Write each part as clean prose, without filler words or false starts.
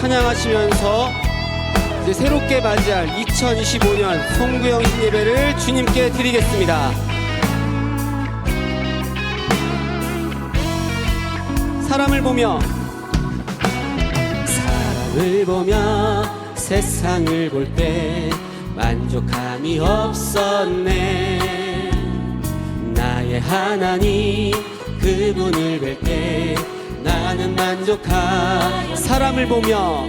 찬양하시면서 이제 새롭게 맞이할 2025년 송구영신 예배를 주님께 드리겠습니다. 사람을 보며 세상을 볼 때 만족함이 없었네. 나의 하나님 그분을 뵐 때 나는 만족하. 사람을 보며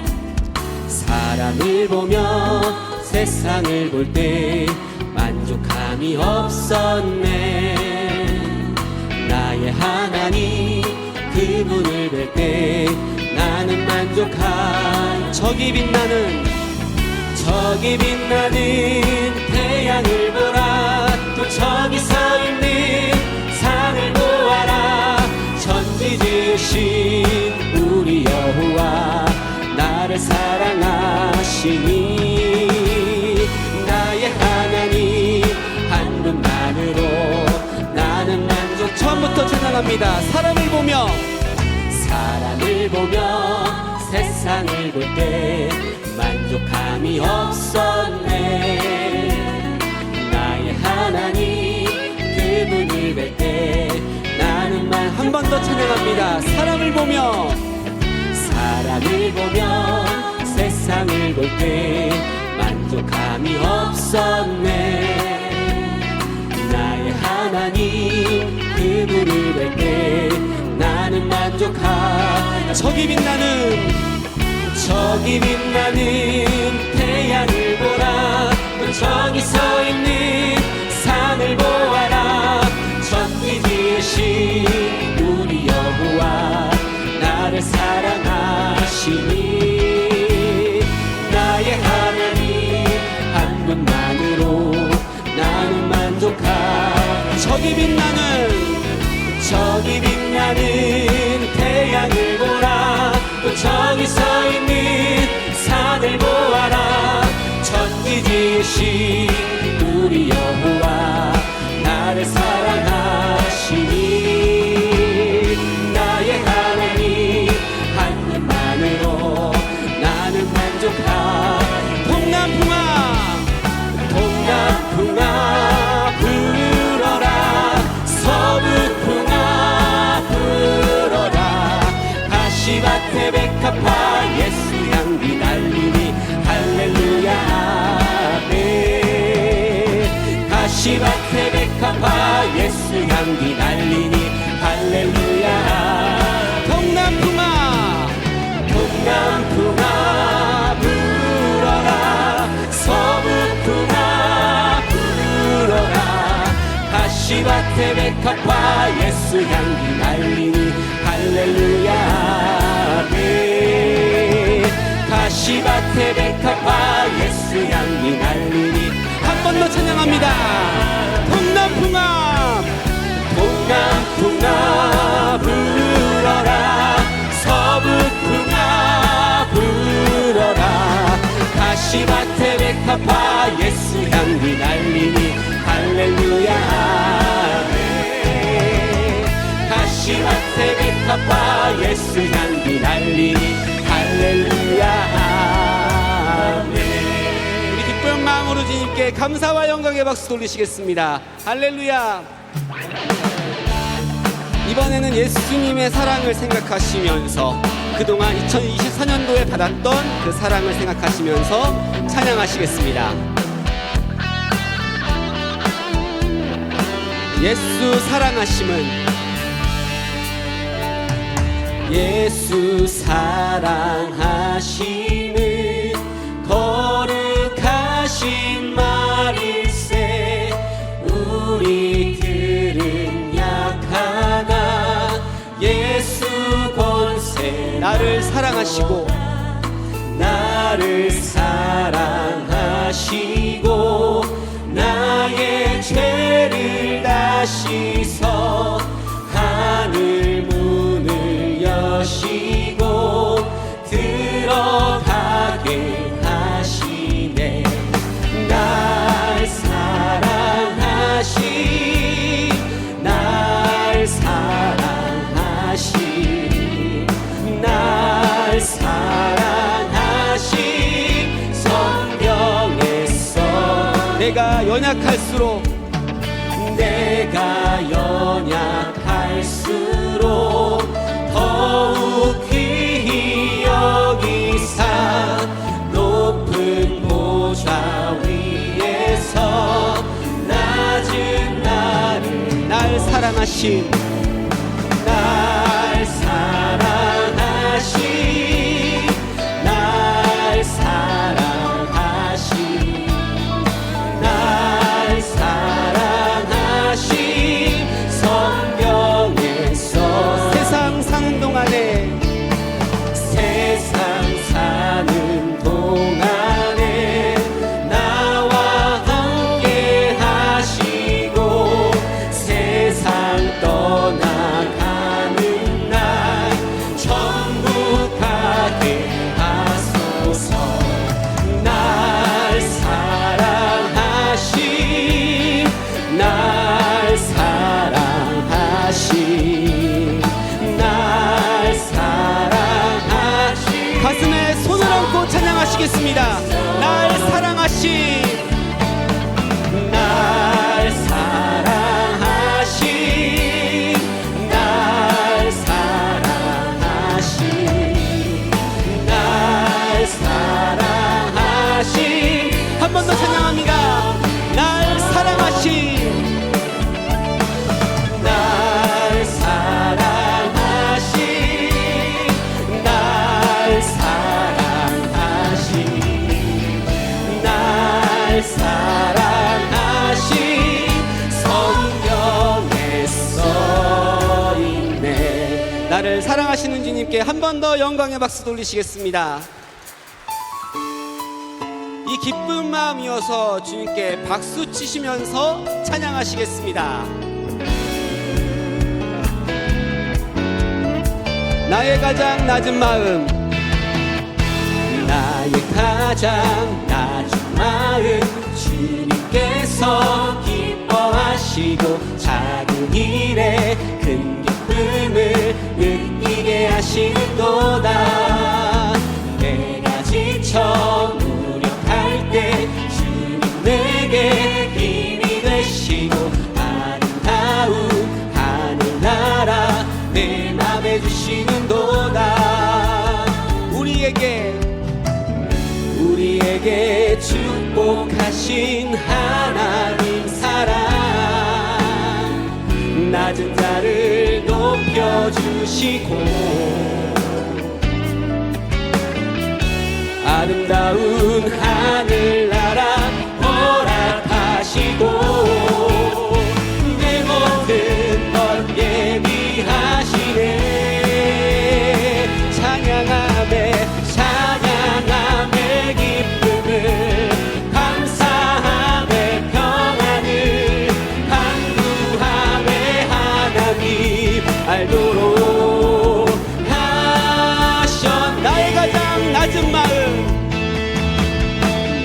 세상을 볼 때 만족함이 없었네. 나의 하나님 그분을 뵐 때 나는 만족하. 저기 빛나는 태양을 보라. 또 저기 서 있는 산을 보아라. 천지 지으신 우리 여호와 나를 사랑하시니. 나의 하나님 한 분만으로 나는 만족. 처음부터 찬양합니다. 사람을 보며 세상을 볼 때 만족함이 없었네. 나의 하나님 그분을 뵐 때 나는 한 번 더 찬양합니다. 사람을 보며 세상을 볼 때 만족함이 없었네. 나의 하나님 그분을 뵐 때 나는 만족하. 저기 빛나는 태양을 보라. 또 저기 서 있는 산을 보아라. 천지 지으신 우리 여호와 나를 사랑하시니. 나의 하나님 한 분만으로 나는 만족하. 저기 빛나는 태양을 보라. 또 저기 서 있는 산을 보아라. 천지 지으신 우리 여호와 나를 사랑하시니. 나의 하나님 한 분만으로 나는 만족하. 동남풍아 불어라. 서북풍아 불어라. 가시밭에 백합화 예수 향기 날리니 할렐루야 아멘. 가시밭에 백합화 예수 향기 날리니 할렐루야. 동남풍아 불어라. 서북풍아 불어라. 가시밭에 백합화 예수 향기 날리니 할렐루야 아멘. 가시밭에 백합화 예수 향기 날리니. 한 번 더 찬양합니다. 동남풍아 불어라. 서북풍아 불어라. 가시밭에 백합화 예수 향기 날리니 할렐루야 아멘. 가시밭에 백합화 예수 향기 날리니 할렐루야 아멘. 우리 기쁜 마음으로 주님께 감사와 영광의 박수 돌리시겠습니다. 할렐루야. 이번에는 예수님의 사랑을 생각하시면서 그동안 2024년도에 받았던 그 사랑을 생각하시면서 찬양하시겠습니다. 예수 사랑하심은 거룩하신 말일세. 우리들은 약하나 예수 권세. 나를 사랑하시고 나의 죄를 다 씻어 하늘 문을 여시고 들어가게 하시네. 날 사랑하시 연약할수록 더욱 귀히 여기사 높은 보좌 위에서 낮은 나를 날 사랑하신 날 사랑하신 날 사랑하신 날 사랑하신 성경에서 세상 사는 동안에 나와 함께 하시고 세상 떠나가는 날 천국하게 하소서. 날 사랑하신 날 사랑하신 날 사랑하신 가슴에 손을 얹고 찬양하시겠습니다. 날 사랑하신 날 사랑하신 날 사랑하신 날 사랑하신 한 번 더 찬양합니다. 날 사랑하신 날 사랑하신 날 사랑하신 날 사랑하신 성경에 써있네. 나를 사랑하시는 주님께 한 번 더 영광의 박수 돌리시겠습니다. 이 기쁜 마음이어서 주님께 박수 치시면서 찬양하시겠습니다. 나의 가장 낮은 마음 나의 가장 낮은 마음 주님께서 기뻐하시고 작은 일에 큰 기쁨을 느끼게 하시도다. 내가 지쳐 무력할 때 주님 내게 힘이 되시고 아름다운 하늘나라 내 맘에 주시는도다. 우리에게 축복하신 하나님 사랑 낮은 자를 높여주시고 아름다운 하늘나라 허락하시고 내 모든 것 예비하시네. 찬양함에 기쁨을 감사함에 평안을 간구함에 하나님 알도록 하셔. 나의 가장 낮은 마음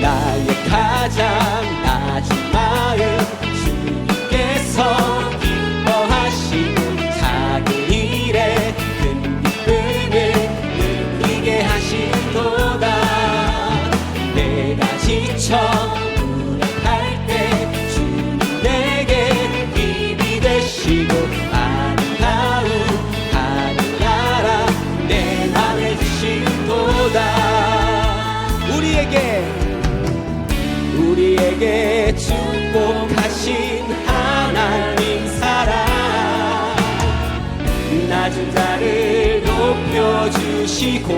나의 가장 낮은 마음 주님께서 기뻐하시고 작은 일에 큰 기쁨을 느끼게 하신도다. 내가 지쳐 무력할 때 주님 내게 힘이 되시고 아름다운 하늘나라 내 맘에 주신도다. 우리에게 축복하신 하나님 사랑 낮은 자를 높여주시고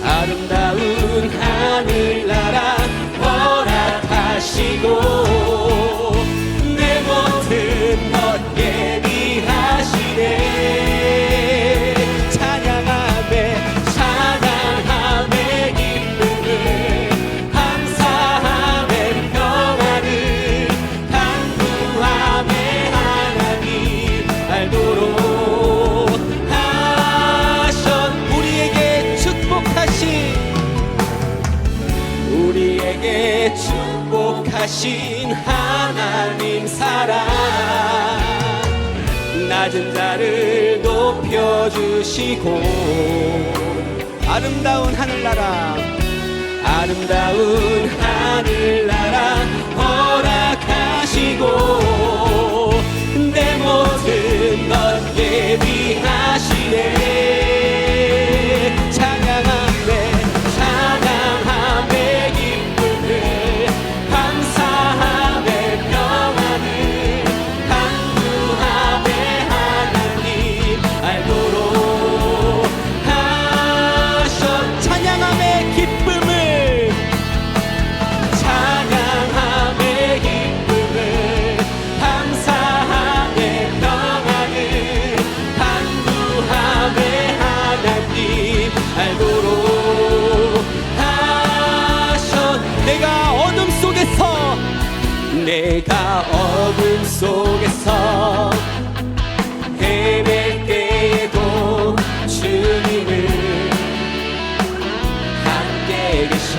아름다운 하늘나라 허락하시고 내 모든 것 예비하시네. 찬양함에 기쁨을 감사함에 평안을 간구함에 하나님 알도록 하셨. 우리에게 축복하신 하나님 사랑 낮은 자를 높여주시고 아름다운 하늘나라 아름다운 하늘나라 허락하시고 내 모든 것 예비하시네. 찬양함에 기쁨을 감사함에 평안을 간구함에 하나님 알도록 하셨. 찬양함에 기쁨을 감사함에 평안을 간구함에 하나님 알도록 하셨. 내가 어둠 속에서 헤맬 때에도 주님을 함께 계셔.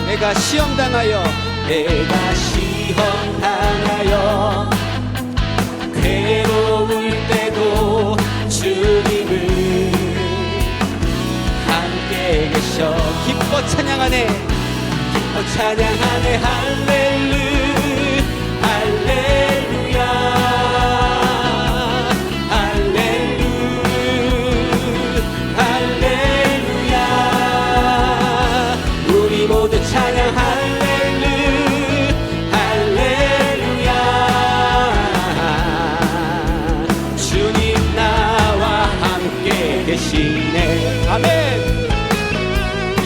내가 시험당하여 괴로울 때도 주님을 함께 계셔. 기뻐 찬양하네 할렐루야 할렐루야. 우리 모두 찬양 할렐루야. 주님 나와 함께 계시네. 아멘.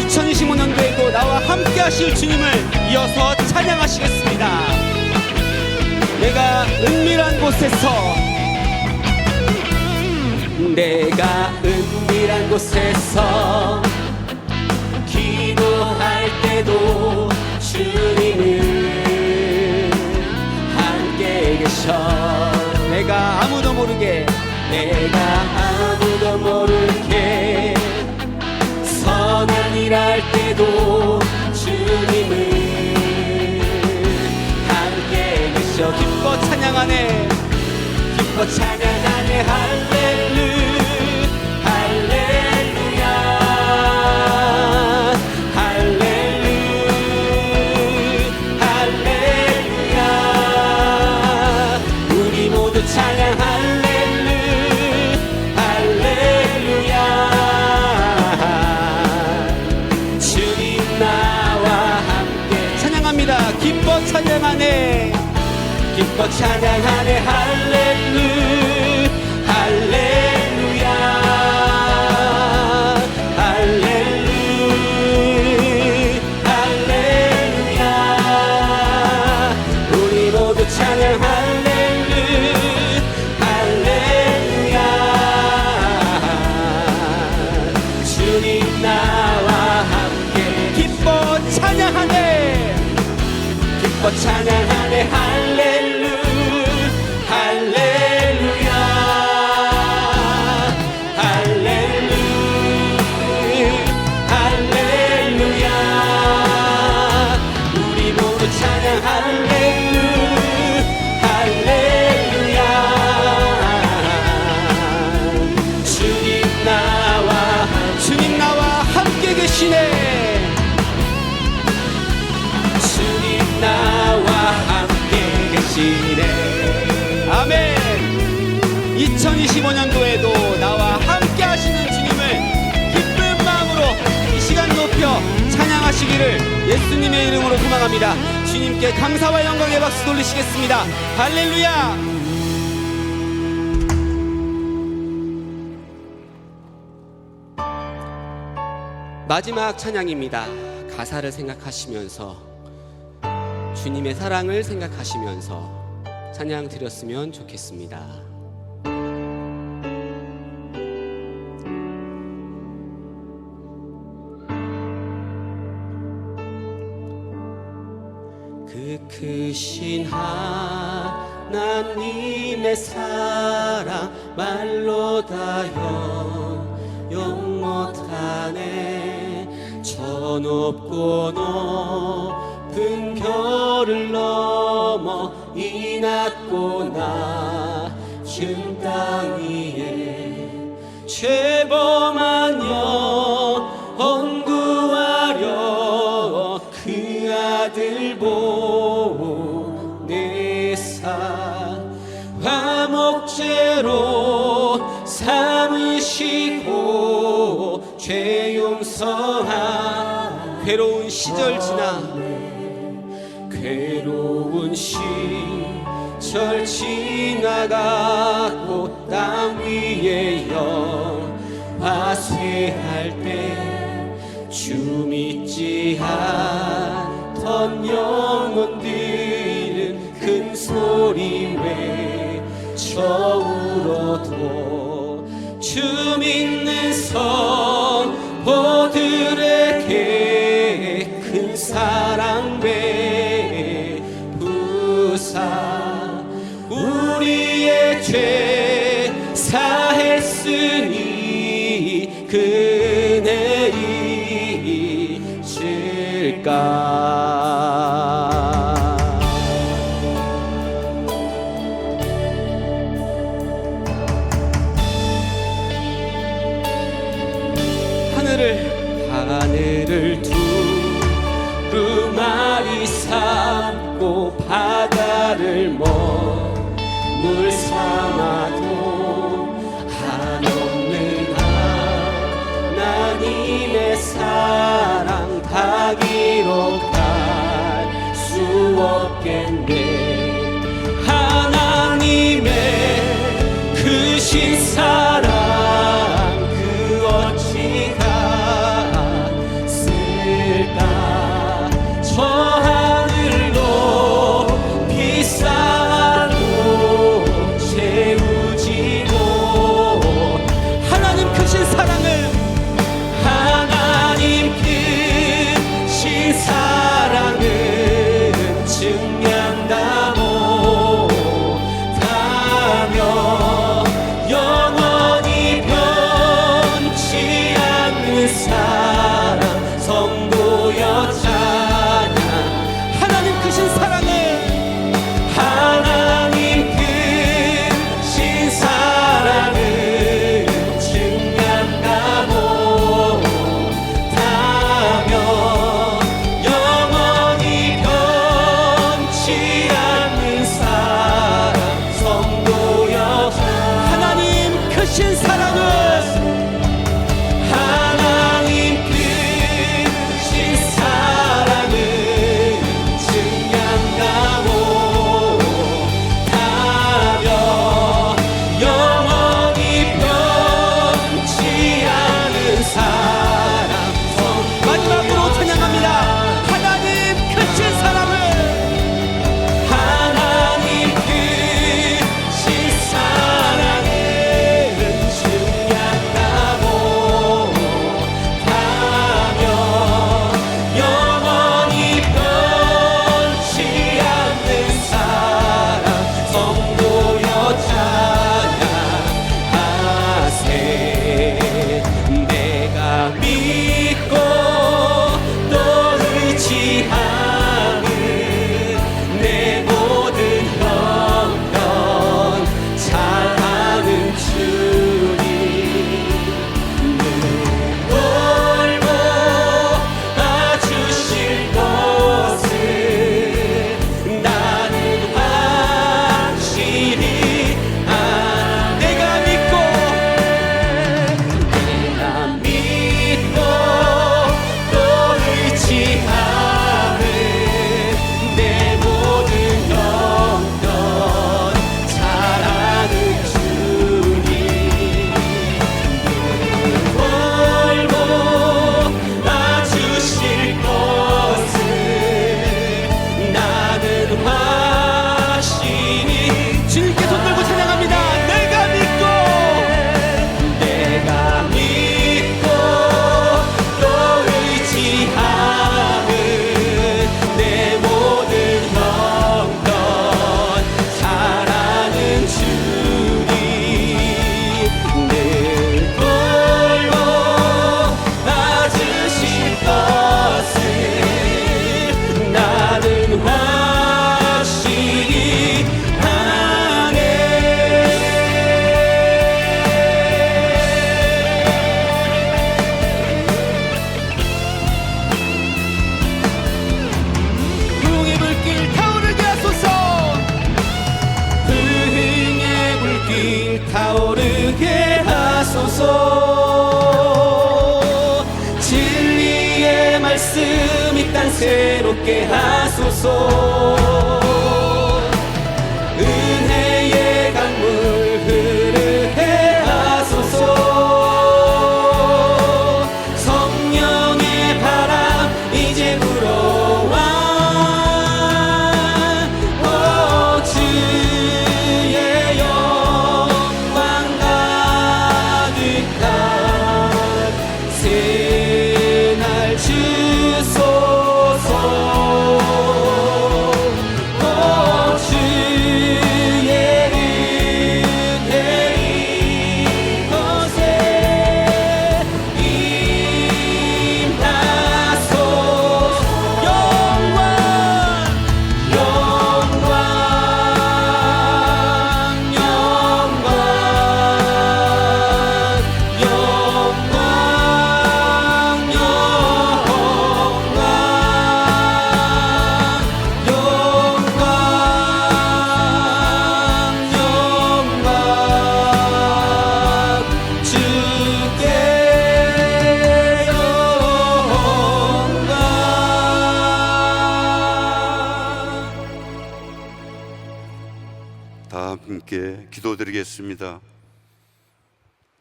2025년도에도 나와 함께 하실 주님을 이어서 찬양하시겠습니다. 내가 은밀한 곳에서 기도할 때도 주님을 함께 계셔. 내가 아무도 모르게 선한 일 할 때도 주님을 함께 계셔. 기뻐 찬양하네 할렐루야. 우리 모두 찬양 할렐루야. 주님 나와 함께 찬양합니다. 기뻐 찬양하네 할렐루야. 우리 모두 찬양 할렐루야. 주님 나와 함께 기뻐 찬양하네 할렐루야. 우리 모두 찬양 할렐루야. 주님 나와 함께 계시네. 주님 나와 함께 계시네. 아멘. 2025년도에도 나와 함께 하시는 주님을 기쁜 마음으로 이 시간 높여 찬양하시기를 예수님의 이름으로 소망합니다. 주님께 감사와 영광의 박수 돌리시겠습니다. 할렐루야. 마지막 찬양입니다. 가사를 생각하시면서 주님의 사랑을 생각하시면서 찬양 드렸으면 좋겠습니다. 그 크신 하나님의 사랑 말로 다 영 못하네. 저 높고 높은 별을 넘어 이 낮고 낮은 땅 위에 죄범한 영혼 구하려 삼으시고 죄 용서한 괴로운 시절 지나 괴로운 시절 지나가고 땅 위에 영화쇠할 때 주 믿지 않던 영혼들은 큰 소리 외쳐 울어도 주 믿는 성도들에게 큰 사랑 베푸사 우리의 죄 사했으니 그네 잊을까. 하늘을 두루마리 삼고 바다를 먹물 삼아도 한없는 하나님의 사랑 다 기록할 수 없겠네. 하나님의 크신 사랑 그 어찌 저 하늘로 비싸도 채우지 새롭게 하소서. 은혜의 강물 흐르게 하소서. 성령의 바람 이제 불어와. 주의 영광 가득한 새날 주소서. 주의 은혜 이곳에 임하소서. 영광 영광 영광 주께 영광. 다 함께 기도드리겠습니다.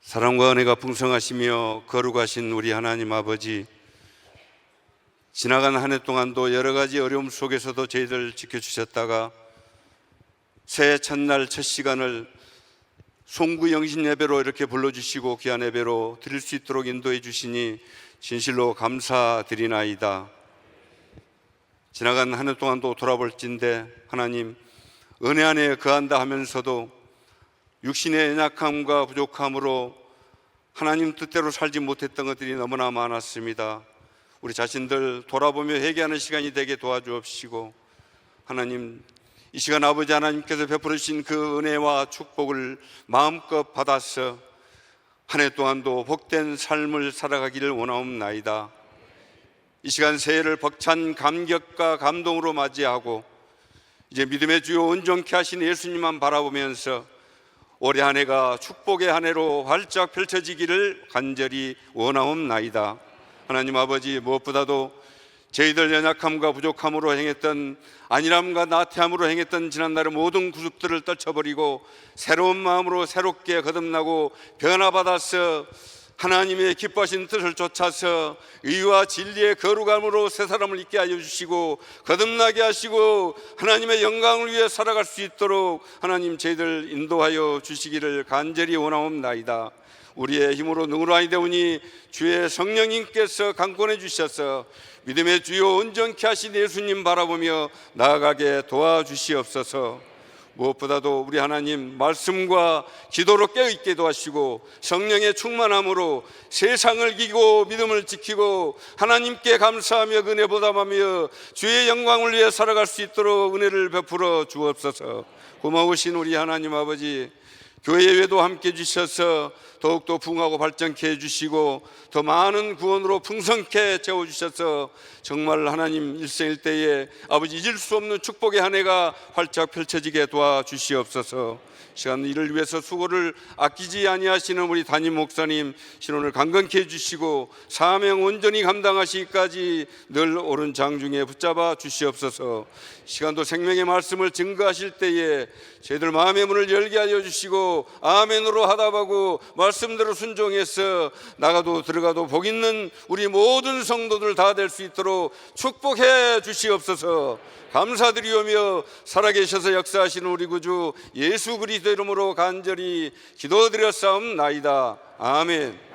사랑과 은혜가 풍성하시며 거룩하신 우리 하나님 아버지, 지나간 한 해 동안도 여러 가지 어려움 속에서도 저희들 지켜주셨다가 새해 첫날 첫 시간을 송구 영신 예배로 이렇게 불러주시고 귀한 예배로 드릴 수 있도록 인도해 주시니 진실로 감사드리나이다. 지나간 한 해 동안도 돌아볼진데 하나님, 은혜 안에 거한다 하면서도 육신의 연약함과 부족함으로 하나님 뜻대로 살지 못했던 것들이 너무나 많았습니다. 우리 자신들 돌아보며 회개하는 시간이 되게 도와주옵시고, 하나님, 이 시간 아버지 하나님께서 베풀어 주신 그 은혜와 축복을 마음껏 받아서 한 해 동안도 복된 삶을 살아가기를 원하옵나이다. 이 시간 새해를 벅찬 감격과 감동으로 맞이하고 이제 믿음의 주요 온전케 하신 예수님만 바라보면서 올해 한 해가 축복의 한 해로 활짝 펼쳐지기를 간절히 원하옵나이다. 하나님 아버지, 무엇보다도 저희들 연약함과 부족함으로 행했던, 안일함과 나태함으로 행했던 지난날의 모든 구습들을 떨쳐버리고 새로운 마음으로 새롭게 거듭나고 변화받아서 하나님의 기뻐하신 뜻을 쫓아서 의와 진리의 거룩함으로 새 사람을 있게 하여 주시고 거듭나게 하시고 하나님의 영광을 위해 살아갈 수 있도록 하나님 저희들 인도하여 주시기를 간절히 원하옵나이다. 우리의 힘으로 능으로 아니되오니 주의 성령님께서 강권해 주셔서 믿음의 주요 온전케 하신 예수님 바라보며 나아가게 도와주시옵소서. 무엇보다도 우리 하나님 말씀과 기도로 깨어있게 도와주시고 성령의 충만함으로 세상을 이기고 믿음을 지키고 하나님께 감사하며 은혜 보답하며 주의 영광을 위해 살아갈 수 있도록 은혜를 베풀어 주옵소서. 고마우신 우리 하나님 아버지, 교회 예배도 함께 주셔서 더욱더 부흥하고 발전케 해주시고 더 많은 구원으로 풍성케 채워주셔서 정말 하나님 일생일대에 아버지 잊을 수 없는 축복의 한 해가 활짝 펼쳐지게 도와주시옵소서. 시간 이를 위해서 수고를 아끼지 아니하시는 우리 담임 목사님 신원을 강건케 해주시고 사명 온전히 감당하시기까지 늘 옳은 장중에 붙잡아 주시옵소서. 시간도 생명의 말씀을 증거하실 때에 저희들 마음의 문을 열게 하여 주시고 아멘으로 하답하고 말씀대로 순종해서 나가도 들어가도 복 있는 우리 모든 성도들 다 될 수 있도록 축복해 주시옵소서. 감사드리오며 살아계셔서 역사하시는 우리 구주 예수 그리스도 이름으로 간절히 기도드렸사옵나이다. 아멘.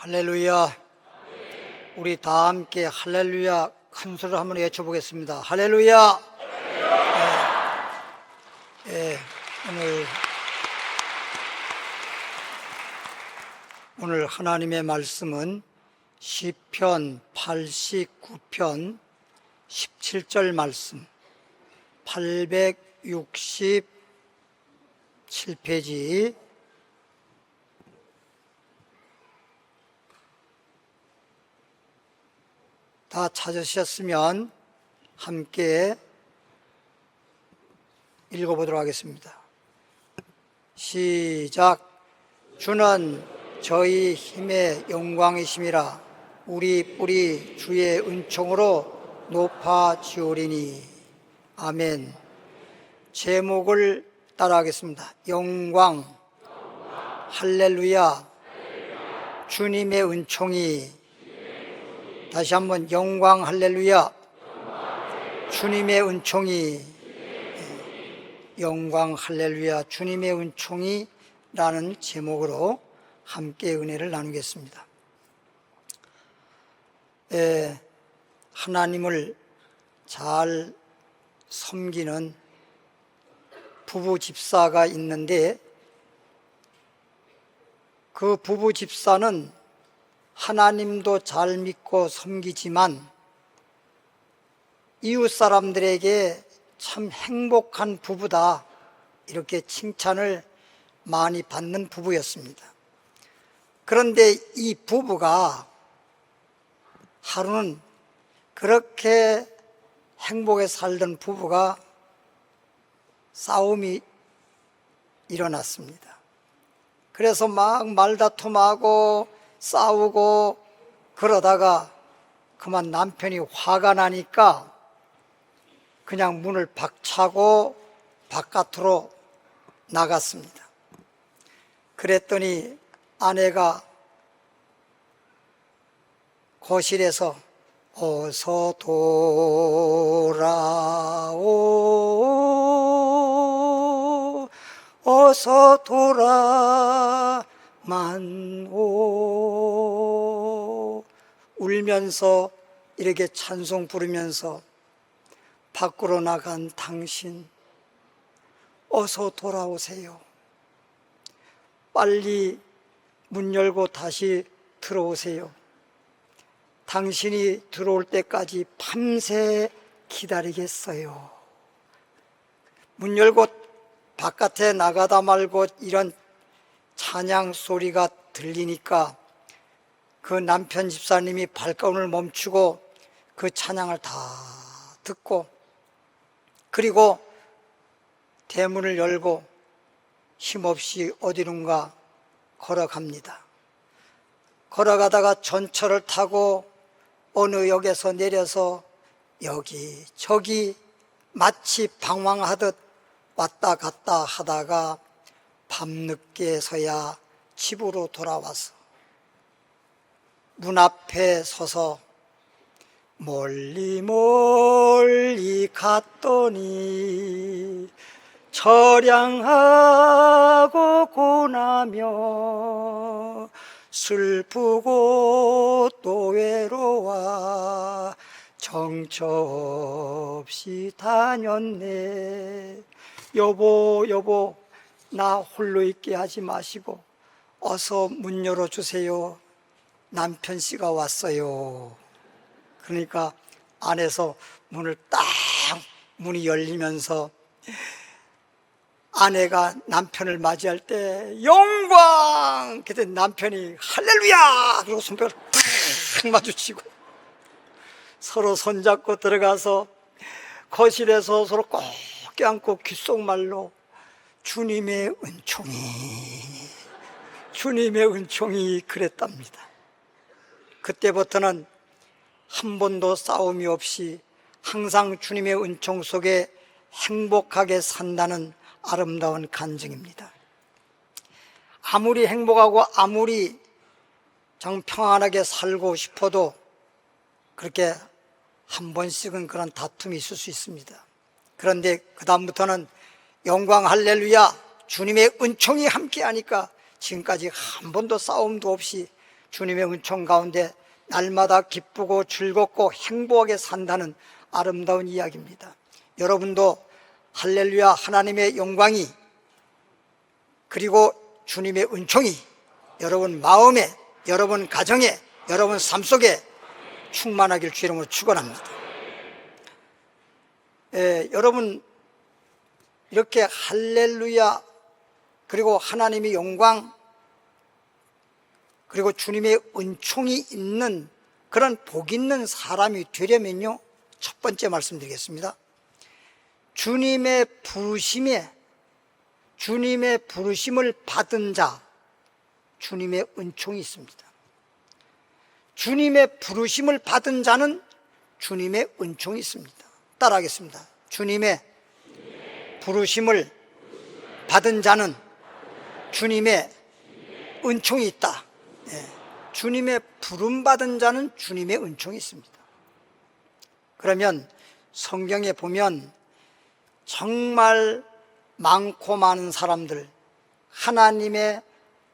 할렐루야. 우리 다 함께 할렐루야 큰 소리로 한번 외쳐보겠습니다. 할렐루야. 오늘 하나님의 말씀은 시편 89편 17절 말씀 867페이지 다 찾으셨으면 함께 읽어보도록 하겠습니다. 시작. 주는 저희 힘의 영광이심이라. 우리 뿌리 주의 은총으로 높아지오리니. 아멘. 제목을 따라하겠습니다. 영광, 할렐루야, 주님의 은총이. 다시 한번 영광 할렐루야, 주님의 은총이. 영광 할렐루야, 주님의 은총이 라는 제목으로 함께 은혜를 나누겠습니다. 하나님을 잘 섬기는 부부 집사가 있는데, 그 부부 집사는 하나님도 잘 믿고 섬기지만 이웃 사람들에게 참 행복한 부부다, 이렇게 칭찬을 많이 받는 부부였습니다. 그런데 이 부부가 하루는 그렇게 행복에 살던 부부가 싸움이 일어났습니다. 그래서 막 말다툼하고 싸우고 그러다가 그만 남편이 화가 나니까 그냥 문을 박차고 바깥으로 나갔습니다. 그랬더니 아내가 거실에서 어서 돌아오 어서 돌아만 오 울면서 이렇게 찬송 부르면서 밖으로 나간 당신 어서 돌아오세요. 빨리 문 열고 다시 들어오세요. 당신이 들어올 때까지 밤새 기다리겠어요. 문 열고 바깥에 나가다 말고 이런 찬양 소리가 들리니까 그 남편 집사님이 발걸음을 멈추고 그 찬양을 다 듣고 그리고 대문을 열고 힘없이 어디론가 걸어갑니다. 걸어가다가 전철을 타고 어느 역에서 내려서 여기저기 마치 방황하듯 왔다 갔다 하다가 밤늦게서야 집으로 돌아와서 문 앞에 서서 멀리 멀리 갔더니 처량하고 고나며 슬프고 또 외로워 정처 없이 다녔네. 여보 나 홀로 있게 하지 마시고 어서 문 열어주세요. 남편씨가 왔어요. 그러니까 안에서 문을 딱 문이 열리면서 아내가 남편을 맞이할 때 영광! 그때 남편이 할렐루야! 그리고 손뼉을 탁 마주치고 서로 손잡고 들어가서 거실에서 서로 꼭 껴안고 귓속말로 주님의 은총이 그랬답니다. 그때부터는 한 번도 싸움이 없이 항상 주님의 은총 속에 행복하게 산다는 아름다운 간증입니다. 아무리 행복하고 아무리 정 평안하게 살고 싶어도 그렇게 한 번씩은 그런 다툼이 있을 수 있습니다. 그런데 그 다음부터는 영광 할렐루야 주님의 은총이 함께하니까 지금까지 한 번도 싸움도 없이 주님의 은총 가운데 날마다 기쁘고 즐겁고 행복하게 산다는 아름다운 이야기입니다. 여러분도 할렐루야 하나님의 영광이 그리고 주님의 은총이 여러분 마음에 여러분 가정에 여러분 삶 속에 충만하길 주 이름으로 축원합니다. 여러분 이렇게 할렐루야 그리고 하나님의 영광 그리고 주님의 은총이 있는 그런 복 있는 사람이 되려면요 첫 번째 말씀드리겠습니다. 주님의 부르심을 받은 자 주님의 은총이 있습니다. 주님의 부르심을 받은 자는 주님의 은총이 있습니다. 따라하겠습니다. 주님의 부르심을 받은 자는 주님의 은총이 있다. 주님의 부름받은 자는 주님의 은총이 있습니다. 그러면 성경에 보면 정말 많고 많은 사람들 하나님의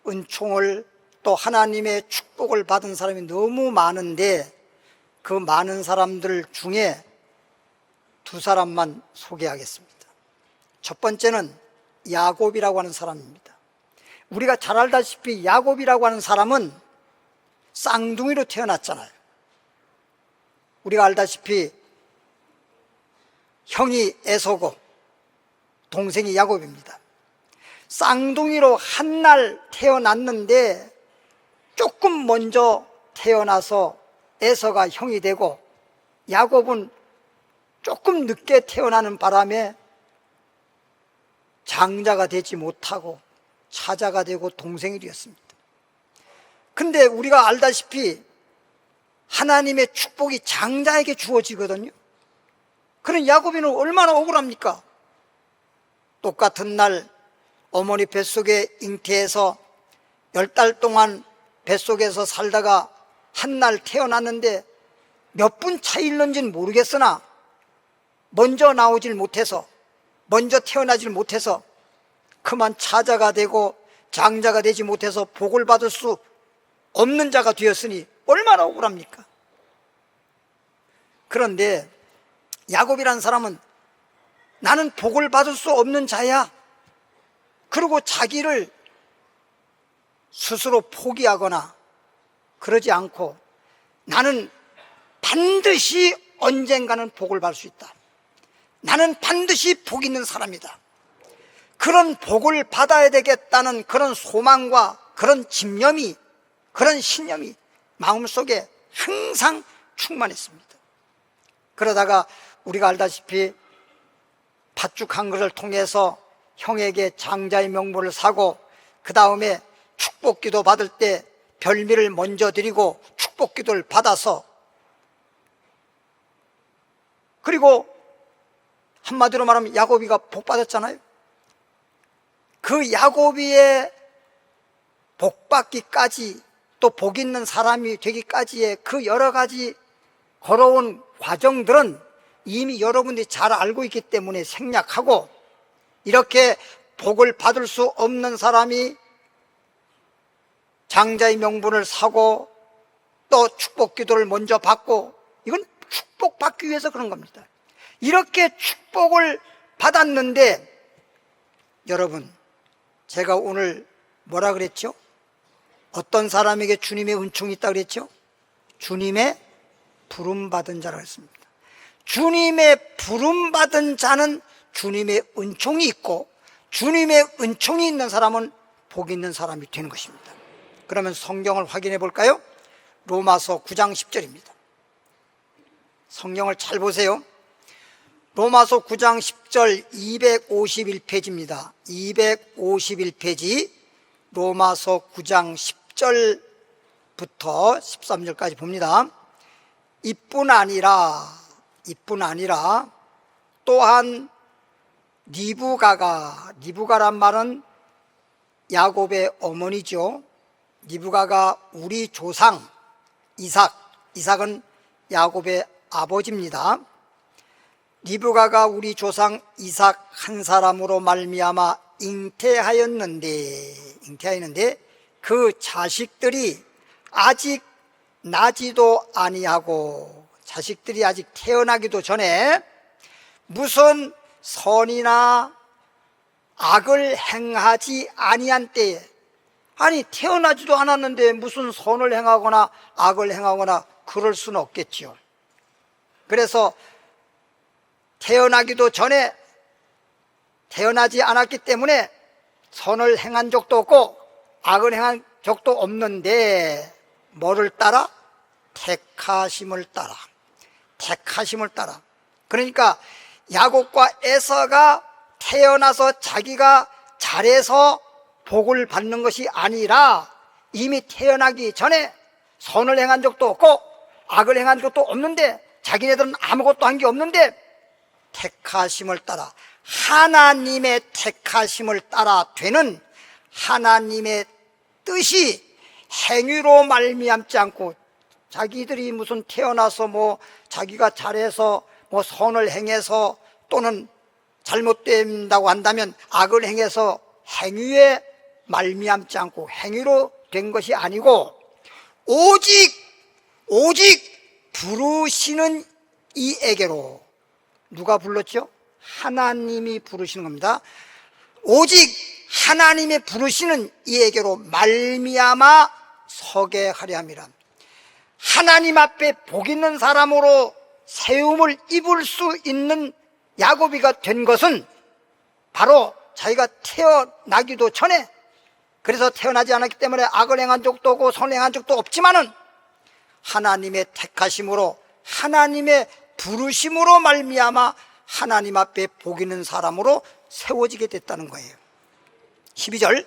은총을 또 하나님의 축복을 받은 사람이 너무 많은데 그 많은 사람들 중에 두 사람만 소개하겠습니다. 첫 번째는 야곱이라고 하는 사람입니다. 우리가 잘 알다시피 야곱이라고 하는 사람은 쌍둥이로 태어났잖아요. 우리가 알다시피 형이 에서고 동생이 야곱입니다. 쌍둥이로 한 날 태어났는데 조금 먼저 태어나서 에서가 형이 되고 야곱은 조금 늦게 태어나는 바람에 장자가 되지 못하고 차자가 되고 동생이 되었습니다. 근데 우리가 알다시피 하나님의 축복이 장자에게 주어지거든요. 그런 야곱이는 얼마나 억울합니까? 똑같은 날 어머니 뱃속에 잉태해서 10달 동안 뱃속에서 살다가 한 날 태어났는데 몇 분 차이일는지는 모르겠으나 먼저 나오질 못해서, 먼저 태어나질 못해서, 그만 차자가 되고 장자가 되지 못해서 복을 받을 수 없는 자가 되었으니 얼마나 억울합니까? 그런데 야곱이라는 사람은 나는 복을 받을 수 없는 자야, 그리고 자기를 스스로 포기하거나 그러지 않고 나는 반드시 언젠가는 복을 받을 수 있다, 나는 반드시 복 있는 사람이다, 그런 복을 받아야 되겠다는 그런 소망과 그런 집념이, 그런 신념이 마음속에 항상 충만했습니다. 그러다가 우리가 알다시피 팥죽 한 그릇을 통해서 형에게 장자의 명분을 사고, 그 다음에 축복기도 받을 때 별미를 먼저 드리고 축복기도를 받아서, 그리고 한마디로 말하면 야곱이가 복 받았잖아요. 그 야곱이의 복 받기까지, 또 복 있는 사람이 되기까지의 그 여러 가지 걸어온 과정들은 이미 여러분들이 잘 알고 있기 때문에 생략하고, 이렇게 복을 받을 수 없는 사람이 장자의 명분을 사고 또 축복 기도를 먼저 받고, 이건 축복받기 위해서 그런 겁니다. 이렇게 축복을 받았는데, 여러분, 제가 오늘 뭐라 그랬죠? 어떤 사람에게 주님의 은총이 있다 그랬죠? 주님의 부름받은 자라고 했습니다. 주님의 부름받은 자는 주님의 은총이 있고, 주님의 은총이 있는 사람은 복 있는 사람이 되는 것입니다. 그러면 성경을 확인해 볼까요? 로마서 9장 10절입니다. 성경을 잘 보세요. 로마서 9장 10절 251페이지입니다. 251페이지 로마서 9장 10절부터 13절까지 봅니다. 이뿐 아니라 또한 리브가란 말은 야곱의 어머니죠. 리브가가 우리 조상 이삭은 야곱의 아버지입니다. 리브가가 우리 조상 이삭 한 사람으로 말미암아 잉태하였는데 그 자식들이 아직 나지도 아니하고, 자식들이 아직 태어나기도 전에 무슨 선이나 악을 행하지 아니한 때에, 아니 태어나지도 않았는데 무슨 선을 행하거나 악을 행하거나 그럴 수는 없겠지요. 그래서 태어나기도 전에, 태어나지 않았기 때문에 선을 행한 적도 없고 악을 행한 적도 없는데, 뭐를 따라? 택하심을 따라. 그러니까 야곱과 에서가 태어나서 자기가 잘해서 복을 받는 것이 아니라, 이미 태어나기 전에 선을 행한 적도 없고 악을 행한 적도 없는데, 자기네들은 아무것도 한 게 없는데 택하심을 따라, 하나님의 택하심을 따라 되는 하나님의 뜻이 행위로 말미암지 않고, 자기들이 무슨 태어나서 뭐 자기가 잘해서 뭐 선을 행해서, 또는 잘못된다고 한다면 악을 행해서 행위에 말미암지 않고 행위로 된 것이 아니고, 오직 부르시는 이에게로. 누가 불렀죠? 하나님이 부르시는 겁니다. 오직 하나님의 부르시는 이에게로 말미암아 서게 하려 함이라. 하나님 앞에 복 있는 사람으로 세움을 입을 수 있는 야곱이가 된 것은 바로 자기가 태어나기도 전에, 그래서 태어나지 않았기 때문에 악을 행한 적도 없고 선을 행한 적도 없지만은 하나님의 택하심으로, 하나님의 부르심으로 말미암아 하나님 앞에 복 있는 사람으로 세워지게 됐다는 거예요. 12절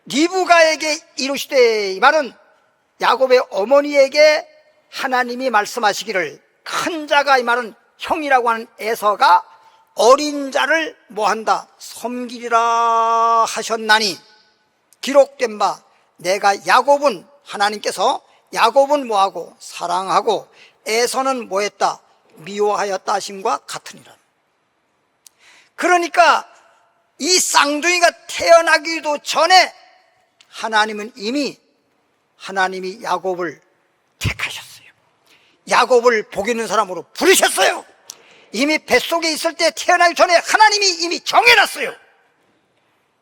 리브가에게 이르시되, 이 말은 야곱의 어머니에게 하나님이 말씀하시기를, 큰 자가, 이 말은 형이라고 하는 에서가 어린 자를 뭐한다? 섬기리라 하셨나니, 기록된 바 내가 야곱은, 하나님께서 야곱은 뭐하고? 사랑하고 에서는 뭐했다? 미워하였다 하심과 같으니라. 그러니까 이 쌍둥이가 태어나기도 전에 하나님은 이미 하나님이 야곱을 택하셨어요. 야곱을 복 있는 사람으로 부르셨어요. 이미 뱃속에 있을 때 태어나기 전에 하나님이 이미 정해놨어요.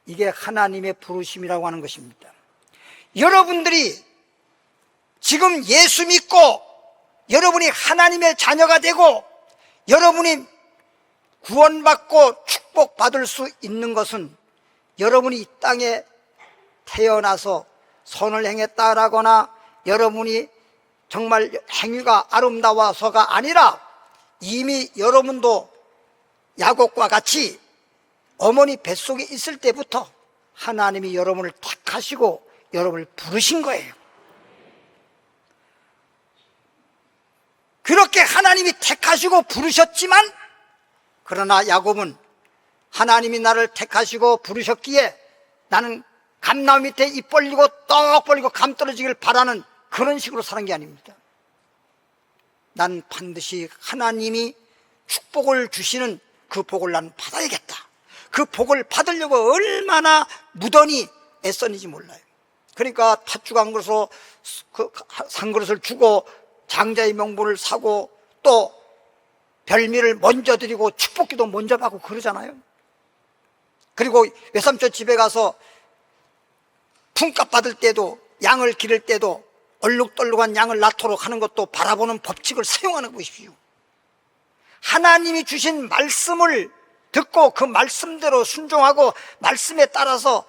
이게 하나님의 부르심이라고 하는 것입니다. 여러분들이 지금 예수 믿고 여러분이 하나님의 자녀가 되고 여러분이 구원받고 축복받을 수 있는 것은 여러분이 이 땅에 태어나서 선을 행했다라거나 여러분이 정말 행위가 아름다워서가 아니라 이미 여러분도 야곱과 같이 어머니 뱃속에 있을 때부터 하나님이 여러분을 택하시고 여러분을 부르신 거예요. 그렇게 하나님이 택하시고 부르셨지만 그러나 야곱은 하나님이 나를 택하시고 부르셨기에 나는 감나무 밑에 입 벌리고 떡 벌리고 감 떨어지길 바라는 그런 식으로 사는 게 아닙니다. 난 반드시 하나님이 축복을 주시는 그 복을 나는 받아야겠다. 그 복을 받으려고 얼마나 무던히 애썼는지 몰라요. 그러니까 팥죽 한 그릇으로 산 그릇을 주고 장자의 명분을 사고 또 별미를 먼저 드리고 축복기도 먼저 받고 그러잖아요. 그리고 외삼촌 집에 가서 품값 받을 때도 양을 기를 때도 얼룩덜룩한 양을 낳도록 하는 것도 바라보는 법칙을 사용하는 것이시오. 하나님이 주신 말씀을 듣고 그 말씀대로 순종하고 말씀에 따라서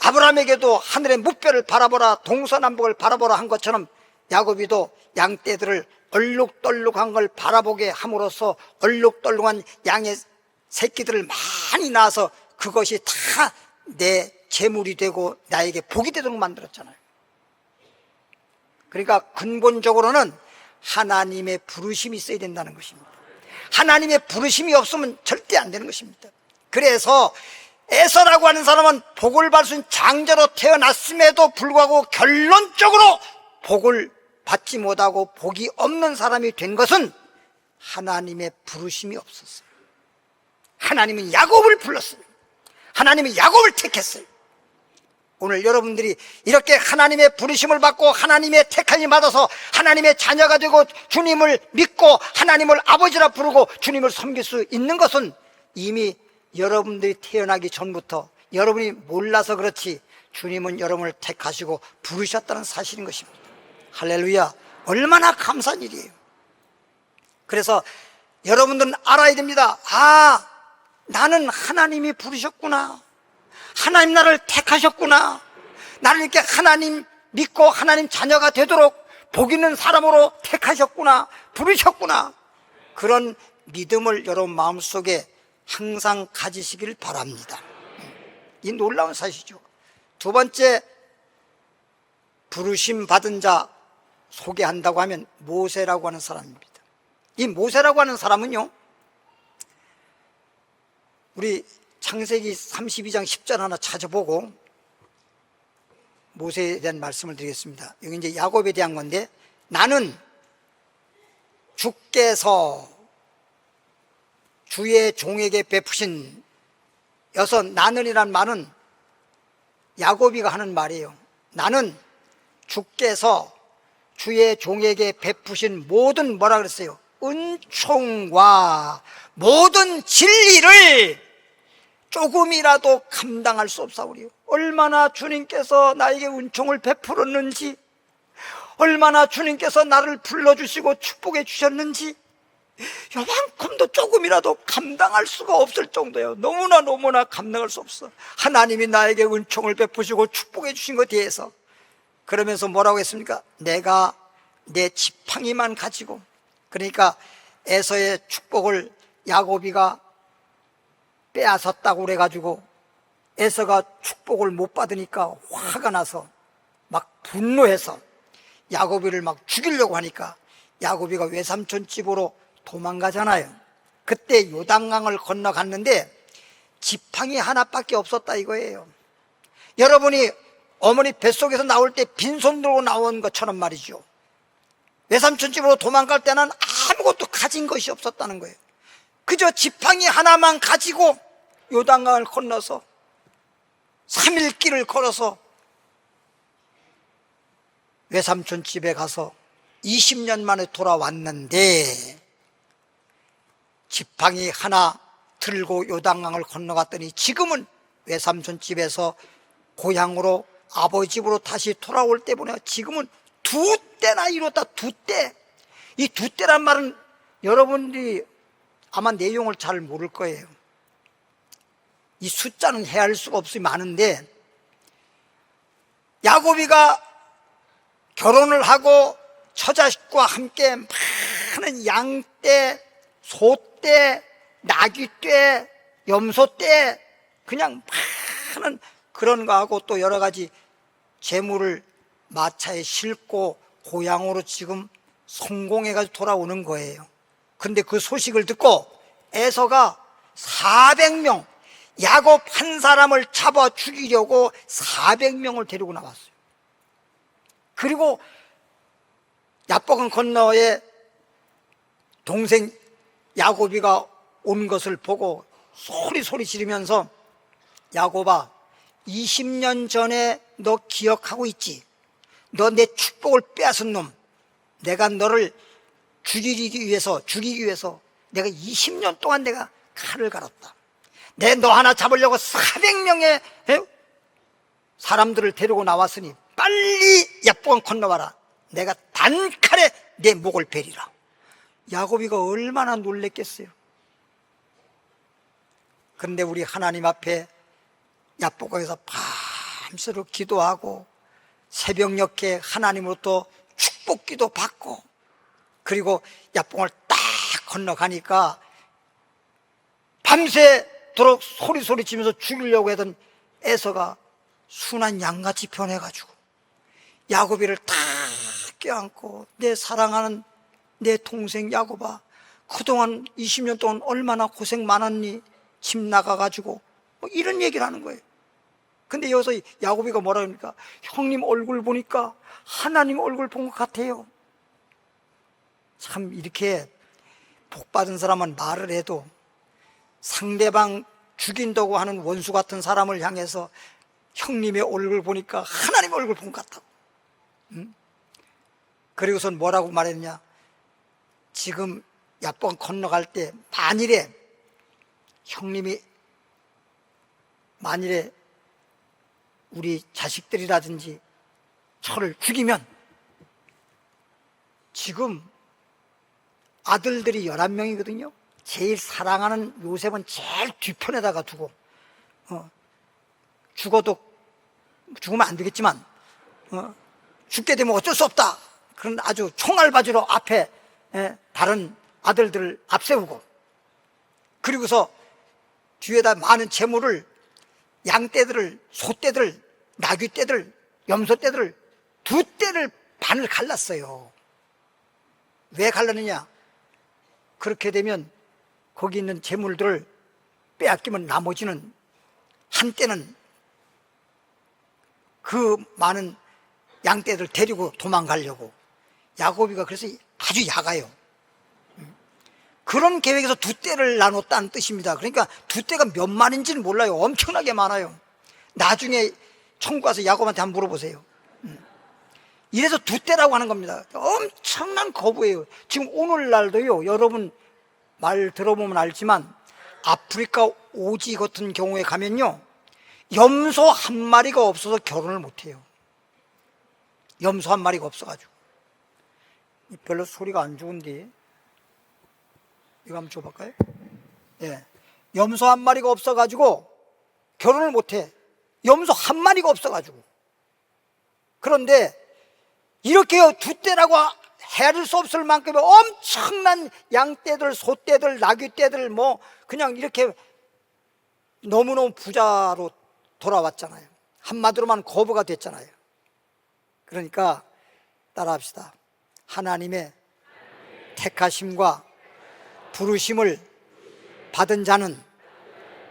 아브라함에게도 하늘의 뭇별을 바라보라 동서남북을 바라보라 한 것처럼 야곱이도 양떼들을 얼룩덜룩한 걸 바라보게 함으로써 얼룩덜룩한 양의 새끼들을 많이 낳아서 그것이 다 내 재물이 되고 나에게 복이 되도록 만들었잖아요. 그러니까 근본적으로는 하나님의 부르심이 있어야 된다는 것입니다. 하나님의 부르심이 없으면 절대 안 되는 것입니다. 그래서 에서라고 하는 사람은 복을 받을 수 있는 장자로 태어났음에도 불구하고 결론적으로 복을 받지 못하고 복이 없는 사람이 된 것은 하나님의 부르심이 없었어요. 하나님은 야곱을 불렀어요. 하나님은 야곱을 택했어요. 오늘 여러분들이 이렇게 하나님의 부르심을 받고 하나님의 택함을 받아서 하나님의 자녀가 되고 주님을 믿고 하나님을 아버지라 부르고 주님을 섬길 수 있는 것은 이미 여러분들이 태어나기 전부터 여러분이 몰라서 그렇지 주님은 여러분을 택하시고 부르셨다는 사실인 것입니다. 할렐루야. 얼마나 감사한 일이에요. 그래서 여러분들은 알아야 됩니다. 아, 나는 하나님이 부르셨구나. 하나님 나를 택하셨구나. 나를 이렇게 하나님 믿고 하나님 자녀가 되도록 복 있는 사람으로 택하셨구나. 부르셨구나. 그런 믿음을 여러분 마음속에 항상 가지시길 바랍니다. 이 놀라운 사실이죠. 두 번째, 부르심 받은 자 소개한다고 하면 모세라고 하는 사람입니다. 이 모세라고 하는 사람은요, 우리 창세기 32장 10절 하나 찾아보고 모세에 대한 말씀을 드리겠습니다. 여기 이제 야곱에 대한 건데, 나는 주께서 주의 종에게 베푸신, 여기서 나는이란 말은 야곱이가 하는 말이에요. 나는 주께서 주의 종에게 베푸신 모든 뭐라 그랬어요? 은총과 모든 진리를 조금이라도 감당할 수 없사오리요. 얼마나 주님께서 나에게 은총을 베풀었는지, 얼마나 주님께서 나를 불러주시고 축복해 주셨는지 요만큼도 조금이라도 감당할 수가 없을 정도예요. 너무나 감당할 수 없어. 하나님이 나에게 은총을 베푸시고 축복해 주신 것에 대해서. 그러면서 뭐라고 했습니까? 내가 내 지팡이만 가지고, 그러니까 에서의 축복을 야곱이가 빼앗았다고 그래가지고 에서가 축복을 못 받으니까 화가 나서 막 분노해서 야곱이를 막 죽이려고 하니까 야곱이가 외삼촌 집으로 도망가잖아요. 그때 요단강을 건너갔는데 지팡이 하나밖에 없었다 이거예요. 여러분이 어머니 뱃속에서 나올 때 빈손 들고 나온 것처럼 말이죠. 외삼촌 집으로 도망갈 때는 아무것도 가진 것이 없었다는 거예요. 그저 지팡이 하나만 가지고 요단강을 건너서 3일 길을 걸어서 외삼촌 집에 가서 20년 만에 돌아왔는데, 지팡이 하나 들고 요단강을 건너갔더니 지금은 외삼촌 집에서 고향으로 아버지 집으로 다시 돌아올 때 보내요. 지금은 2대나 이뤘다. 2대. 이 2대란 말은 여러분들이 아마 내용을 잘 모를 거예요. 이 숫자는 헤아릴 수가 없이 많은데, 야곱이가 결혼을 하고 처자식과 함께 많은 양떼, 소떼, 나귀떼, 염소떼, 그냥 많은 그런 거하고 또 여러 가지 재물을 마차에 싣고 고향으로 지금 성공해가지고 돌아오는 거예요. 근데 그 소식을 듣고 에서가 400명, 야곱 한 사람을 잡아 죽이려고 400명을 데리고 나왔어요. 그리고 야복강 건너에 동생 야곱이가 온 것을 보고 소리 지르면서, 야곱아, 20년 전에 너 기억하고 있지? 너 내 축복을 빼앗은 놈, 내가 너를 죽이기 위해서 내가 20년 동안 내가 칼을 갈았다. 내 너 하나 잡으려고 400명의 사람들을 데리고 나왔으니 빨리 야복강 건너와라. 내가 단칼에 내 목을 베리라. 야곱이가 얼마나 놀랬겠어요. 그런데 우리 하나님 앞에 야복강에서 밤새도록 기도하고 새벽녘에 하나님으로부터 축복기도 받고, 그리고 야복강을 딱 건너가니까 밤새도록 소리 치면서 죽이려고 하던 에서가 순한 양같이 변해가지고 야곱이를 딱 껴안고, 내 사랑하는 내 동생 야곱아, 그동안 20년 동안 얼마나 고생 많았니? 집 나가가지고 뭐 이런 얘기를 하는 거예요. 근데 여기서 야곱이가 뭐라 그럽니까? 형님 얼굴 보니까 하나님 얼굴 본 것 같아요. 참, 이렇게 복받은 사람은 말을 해도 상대방 죽인다고 하는 원수 같은 사람을 향해서 형님의 얼굴 보니까 하나님 얼굴 본 것 같다고. 그리고선 뭐라고 말했냐? 지금 야복강 건너갈 때 만일에 우리 자식들이라든지 저를 죽이면, 지금 아들들이 11명이거든요. 제일 사랑하는 요셉은 제일 뒤편에다가 두고, 죽으면 안 되겠지만, 죽게 되면 어쩔 수 없다. 그런 아주 총알바지로 앞에 다른 아들들을 앞세우고, 그리고서 뒤에다 많은 재물을, 양떼들을, 소떼들, 나귀떼들, 염소떼들을 2떼를 반을 갈랐어요. 왜 갈랐느냐? 그렇게 되면 거기 있는 재물들을 빼앗기면 나머지는 한 떼는 그 많은 양떼들 데리고 도망가려고. 야곱이가 그래서 아주 야가요. 그런 계획에서 2떼를 나눴다는 뜻입니다. 그러니까 2떼가 몇 마리인지는 몰라요. 엄청나게 많아요. 나중에 천국 가서 야곱한테 한번 물어보세요. 이래서 2떼라고 하는 겁니다. 엄청난 거부예요. 지금 오늘날도요, 여러분 말 들어보면 알지만 아프리카 오지 같은 경우에 가면요, 염소 한 마리가 없어서 결혼을 못해요. 염소 한 마리가 없어가지고. 별로 소리가 안 좋은데 이거 한번 줘볼까요? 예. 염소 한 마리가 없어가지고 결혼을 못해. 염소 한 마리가 없어가지고. 그런데 이렇게요, 2떼라고 헤아릴 수 없을 만큼의 엄청난 양떼들, 소떼들, 나귀떼들, 뭐 그냥 이렇게 너무너무 부자로 돌아왔잖아요. 한마디로만 거부가 됐잖아요. 그러니까 따라합시다. 하나님의 택하심과 부르심을 받은 자는,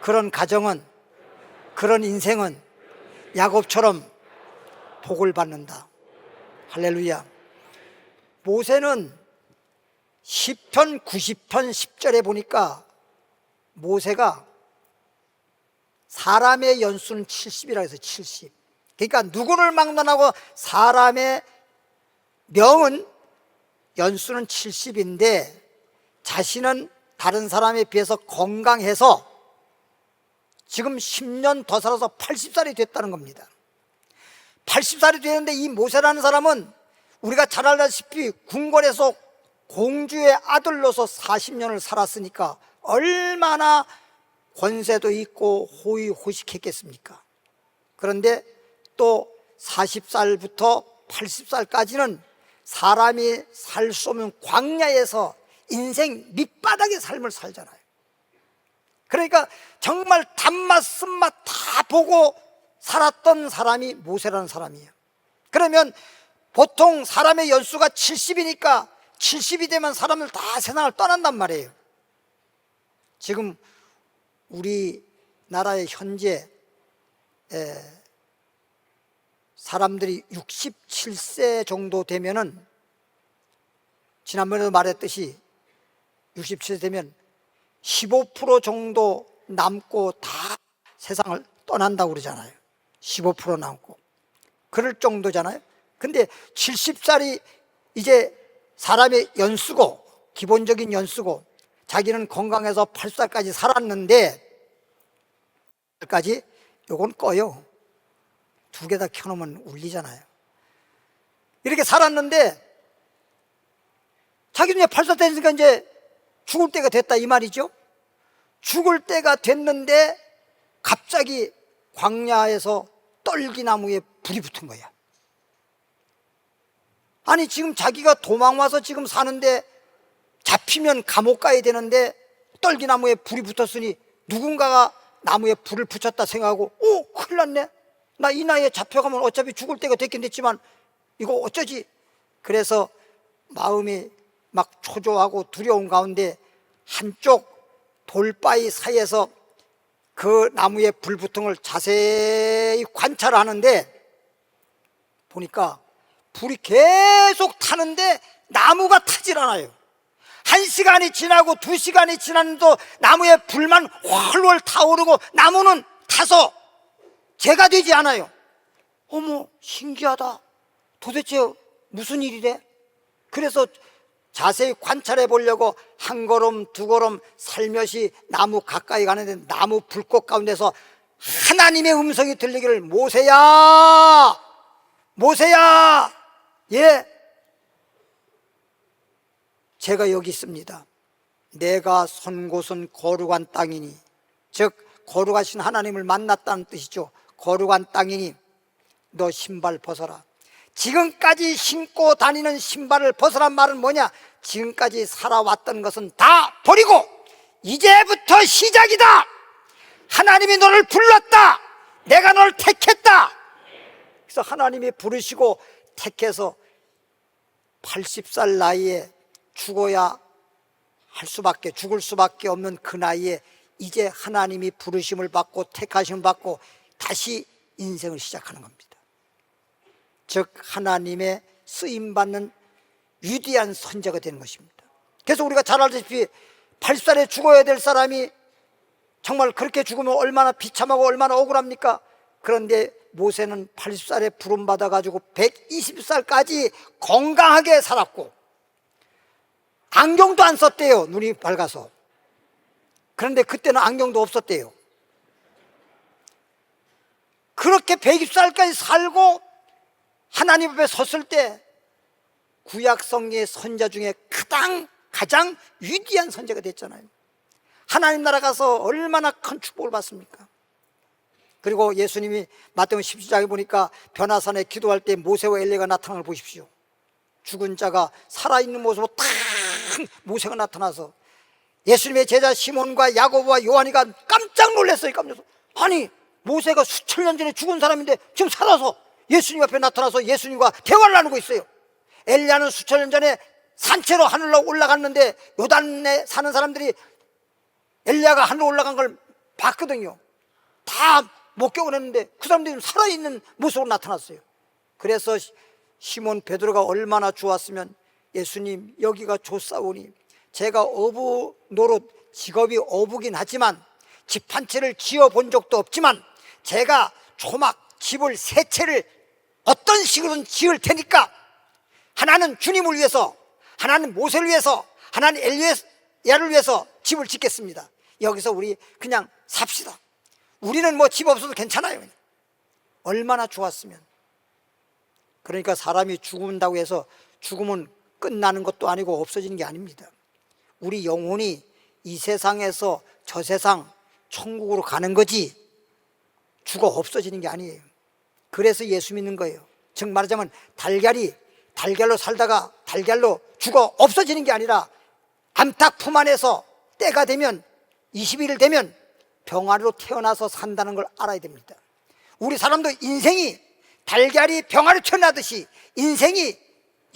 그런 가정은, 그런 인생은 야곱처럼 복을 받는다. 할렐루야. 모세는 시편 90편 10절에 보니까 모세가 사람의 연수는 70이라고 해서 70. 그러니까 누구를 막론하고 사람의 명은 연수는 70인데 자신은 다른 사람에 비해서 건강해서 지금 10년 더 살아서 80살이 됐다는 겁니다. 80살이 되는데 이 모세라는 사람은 우리가 잘 알다시피 궁궐에서 공주의 아들로서 40년을 살았으니까 얼마나 권세도 있고 호의호식했겠습니까? 그런데 또 40살부터 80살까지는 사람이 살 수 없는 광야에서 인생 밑바닥의 삶을 살잖아요. 그러니까 정말 단맛 쓴맛 다 보고 살았던 사람이 모세라는 사람이에요. 그러면 보통 사람의 연수가 70이니까 70이 되면 사람들 다 세상을 떠난단 말이에요. 지금 우리나라의 현재 사람들이 67세 정도 되면은, 지난번에도 말했듯이 67세 되면 15% 정도 남고 다 세상을 떠난다고 그러잖아요. 15% 남고 그럴 정도잖아요. 근데 70살이 이제 사람의 연수고, 기본적인 연수고, 자기는 건강해서 80살까지 살았는데, 까지 요건 꺼요. 두 개 다 켜놓으면 울리잖아요. 이렇게 살았는데 자기는 이제 80살 됐으니까 이제 죽을 때가 됐다 이 말이죠. 죽을 때가 됐는데 갑자기 광야에서 떨기나무에 불이 붙은 거야. 아니 지금 자기가 도망와서 지금 사는데 잡히면 감옥 가야 되는데 떨기나무에 불이 붙었으니 누군가가 나무에 불을 붙였다 생각하고 큰일 났네, 나 이 나이에 잡혀가면 어차피 죽을 때가 됐긴 됐지만 이거 어쩌지. 그래서 마음이 막 초조하고 두려운 가운데 한쪽 돌바위 사이에서 그 나무에 불 붙은 걸 자세히 관찰을 하는데 보니까 불이 계속 타는데 나무가 타질 않아요. 1시간이 지나고 2시간이 지났는데도 나무에 불만 훨훨 타오르고 나무는 타서 재가 되지 않아요. 어머, 신기하다. 도대체 무슨 일이래? 그래서 자세히 관찰해 보려고 한 걸음 두 걸음 살며시 나무 가까이 가는데 나무 불꽃 가운데서 하나님의 음성이 들리기를, 모세야, 모세야, 예, 제가 여기 있습니다. 내가 선 곳은 거룩한 땅이니, 즉 거룩하신 하나님을 만났다는 뜻이죠. 거룩한 땅이니 너 신발 벗어라. 지금까지 신고 다니는 신발을 벗으란 말은 뭐냐? 지금까지 살아왔던 것은 다 버리고 이제부터 시작이다. 하나님이 너를 불렀다. 내가 너를 택했다. 그래서 하나님이 부르시고 택해서 80살 나이에 죽어야 할 수밖에, 죽을 수밖에 없는 그 나이에 이제 하나님이 부르심을 받고 택하심을 받고 다시 인생을 시작하는 겁니다. 즉 하나님의 쓰임받는 위대한 선자가 되는 것입니다. 그래서 우리가 잘 알다시피 80살에 죽어야 될 사람이 정말 그렇게 죽으면 얼마나 비참하고 얼마나 억울합니까? 그런데 모세는 80살에 부름받아 가지고 120살까지 건강하게 살았고 안경도 안 썼대요. 눈이 밝아서. 그런데 그때는 안경도 없었대요. 그렇게 120살까지 살고 하나님 앞에 섰을 때 구약 성경의 선자 중에 가장 위대한 선자가 됐잖아요. 하나님 나라 가서 얼마나 큰 축복을 받습니까? 그리고 예수님이 마태복음 17장에 보니까 변화산에 기도할 때 모세와 엘리야가 나타나는 걸 보십시오. 죽은 자가 살아있는 모습으로 탁 모세가 나타나서 예수님의 제자 시몬과 야고보와 요한이가 깜짝 놀랐어요. 아니 모세가 수천 년 전에 죽은 사람인데 지금 살아서 예수님 앞에 나타나서 예수님과 대화를 나누고 있어요. 엘리야는 수천 년 전에 산채로 하늘로 올라갔는데 요단에 사는 사람들이 엘리야가 하늘로 올라간 걸 봤거든요. 다 목격을 했는데 그 사람들이 살아있는 모습으로 나타났어요. 그래서 시몬 베드로가 얼마나 좋았으면 예수님 여기가 좋사오니 제가 어부 노릇 직업이 어부긴 하지만 집 한 채를 지어본 적도 없지만 제가 초막 집을 세 채를 어떤 식으로든 지을 테니까 하나는 주님을 위해서, 하나는 모세를 위해서, 하나는 엘리야를 위해서 집을 짓겠습니다. 여기서 우리 그냥 삽시다. 우리는 뭐 집 없어도 괜찮아요. 얼마나 좋았으면. 그러니까 사람이 죽는다고 해서 죽으면 끝나는 것도 아니고 없어지는 게 아닙니다. 우리 영혼이 이 세상에서 저 세상 천국으로 가는 거지 죽어 없어지는 게 아니에요. 그래서 예수 믿는 거예요. 즉 말하자면 달걀로 살다가 달걀로 죽어 없어지는 게 아니라 암탉 품 안에서 때가 되면 20일 되면 병아리로 태어나서 산다는 걸 알아야 됩니다. 우리 사람도 인생이 달걀이 병아리로 태어나듯이 인생이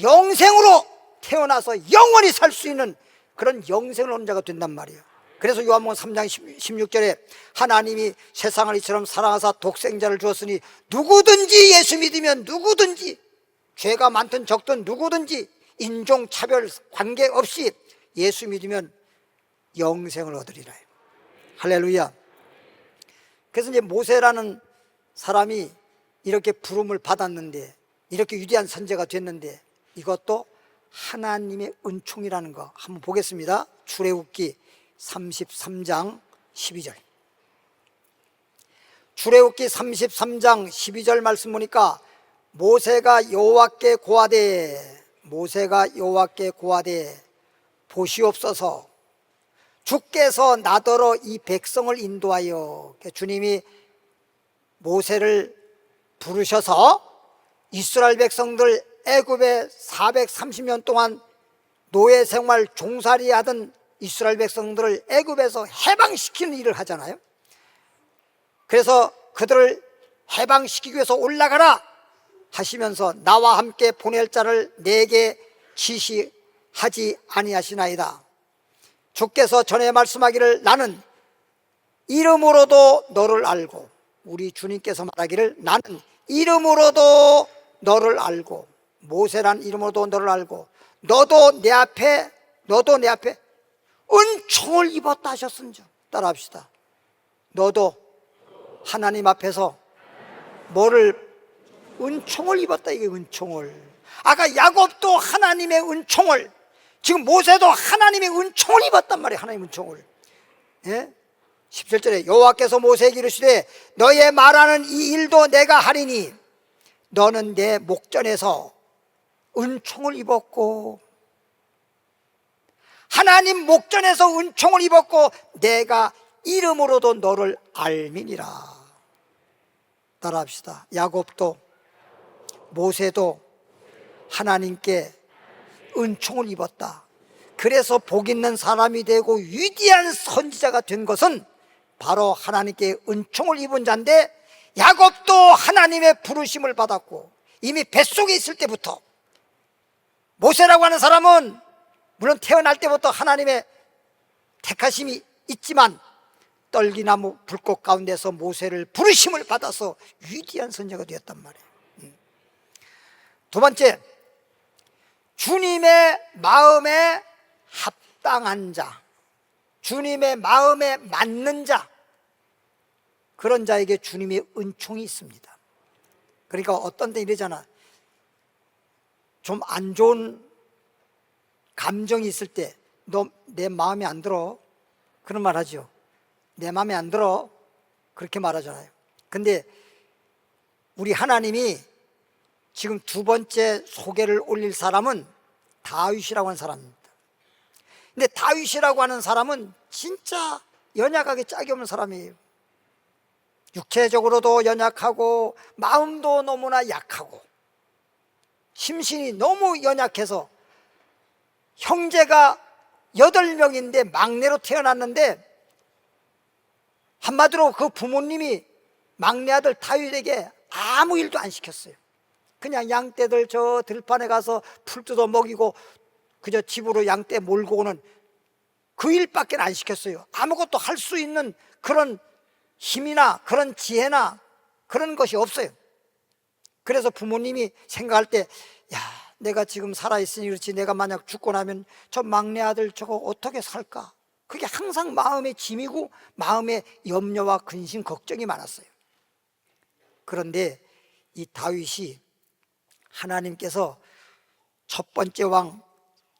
영생으로 태어나서 영원히 살 수 있는 그런 영생을 얻는 자가 된단 말이에요. 그래서 요한복음 3장 16절에 하나님이 세상을 이처럼 사랑하사 독생자를 주었으니 누구든지 예수 믿으면 누구든지 죄가 많든 적든 누구든지 인종차별 관계없이 예수 믿으면 영생을 얻으리라. 할렐루야. 그래서 이제 모세라는 사람이 이렇게 부름을 받았는데 이렇게 위대한 선지자가 됐는데 이것도 하나님의 은총이라는 거 한번 보겠습니다. 출애굽기 33장 12절. 출애굽기 33장 12절 말씀 보니까 모세가 여호와께 고하되 보시옵소서 주께서 나더러 이 백성을 인도하여. 주님이 모세를 부르셔서 이스라엘 백성들 애굽에 430년 동안 노예 생활 종살이 하던 이스라엘 백성들을 애굽에서 해방시키는 일을 하잖아요. 그래서 그들을 해방시키기 위해서 올라가라 하시면서 나와 함께 보낼 자를 내게 지시하지 아니하시나이다. 주께서 전에 말씀하기를 나는 이름으로도 너를 알고, 우리 주님께서 말하기를 나는 이름으로도 너를 알고, 모세란 이름으로도 너를 알고 너도 내 앞에 은총을 입었다 하셨은즉. 따라합시다. 너도 하나님 앞에서 뭐를 은총을 입었다. 이게 은총을. 아까 야곱도 하나님의 은총을, 지금 모세도 하나님의 은총을 입었단 말이에요. 하나님의 은총을. 예? 17절에 여호와께서 모세에게 이르시되 너의 말하는 이 일도 내가 하리니 너는 내 목전에서 은총을 입었고, 하나님 목전에서 은총을 입었고 내가 이름으로도 너를 알미니라. 따라합시다. 야곱도 모세도 하나님께 은총을 입었다. 그래서 복 있는 사람이 되고 위대한 선지자가 된 것은 바로 하나님께 은총을 입은 자인데, 야곱도 하나님의 부르심을 받았고 이미 뱃속에 있을 때부터, 모세라고 하는 사람은 물론 태어날 때부터 하나님의 택하심이 있지만 떨기나무 불꽃 가운데서 모세를 부르심을 받아서 위대한 선지자가 되었단 말이에요. 두 번째, 주님의 마음에 합당한 자, 주님의 마음에 맞는 자, 그런 자에게 주님의 은총이 있습니다. 그러니까 어떤 때 이러잖아. 좀 안 좋은 감정이 있을 때 너 내 마음에 안 들어, 그런 말 하죠. 내 마음에 안 들어, 그렇게 말하잖아요. 근데 우리 하나님이 지금 두 번째 소개를 올릴 사람은 다윗이라고 하는 사람입니다. 근데 다윗이라고 하는 사람은 진짜 연약하게 짝이 없는 사람이에요. 육체적으로도 연약하고 마음도 너무나 약하고 심신이 너무 연약해서 형제가 8명인데 막내로 태어났는데, 한마디로 그 부모님이 막내 아들 다윗에게 아무 일도 안 시켰어요. 그냥 양떼들 저 들판에 가서 풀 뜯어 먹이고 그저 집으로 양떼 몰고 오는 그 일밖에 안 시켰어요. 아무것도 할 수 있는 그런 힘이나 그런 지혜나 그런 것이 없어요. 그래서 부모님이 생각할 때, 야, 내가 지금 살아있으니 그렇지 내가 만약 죽고 나면 저 막내 아들 저거 어떻게 살까? 그게 항상 마음의 짐이고 마음의 염려와 근심 걱정이 많았어요. 그런데 이 다윗이 하나님께서 첫 번째 왕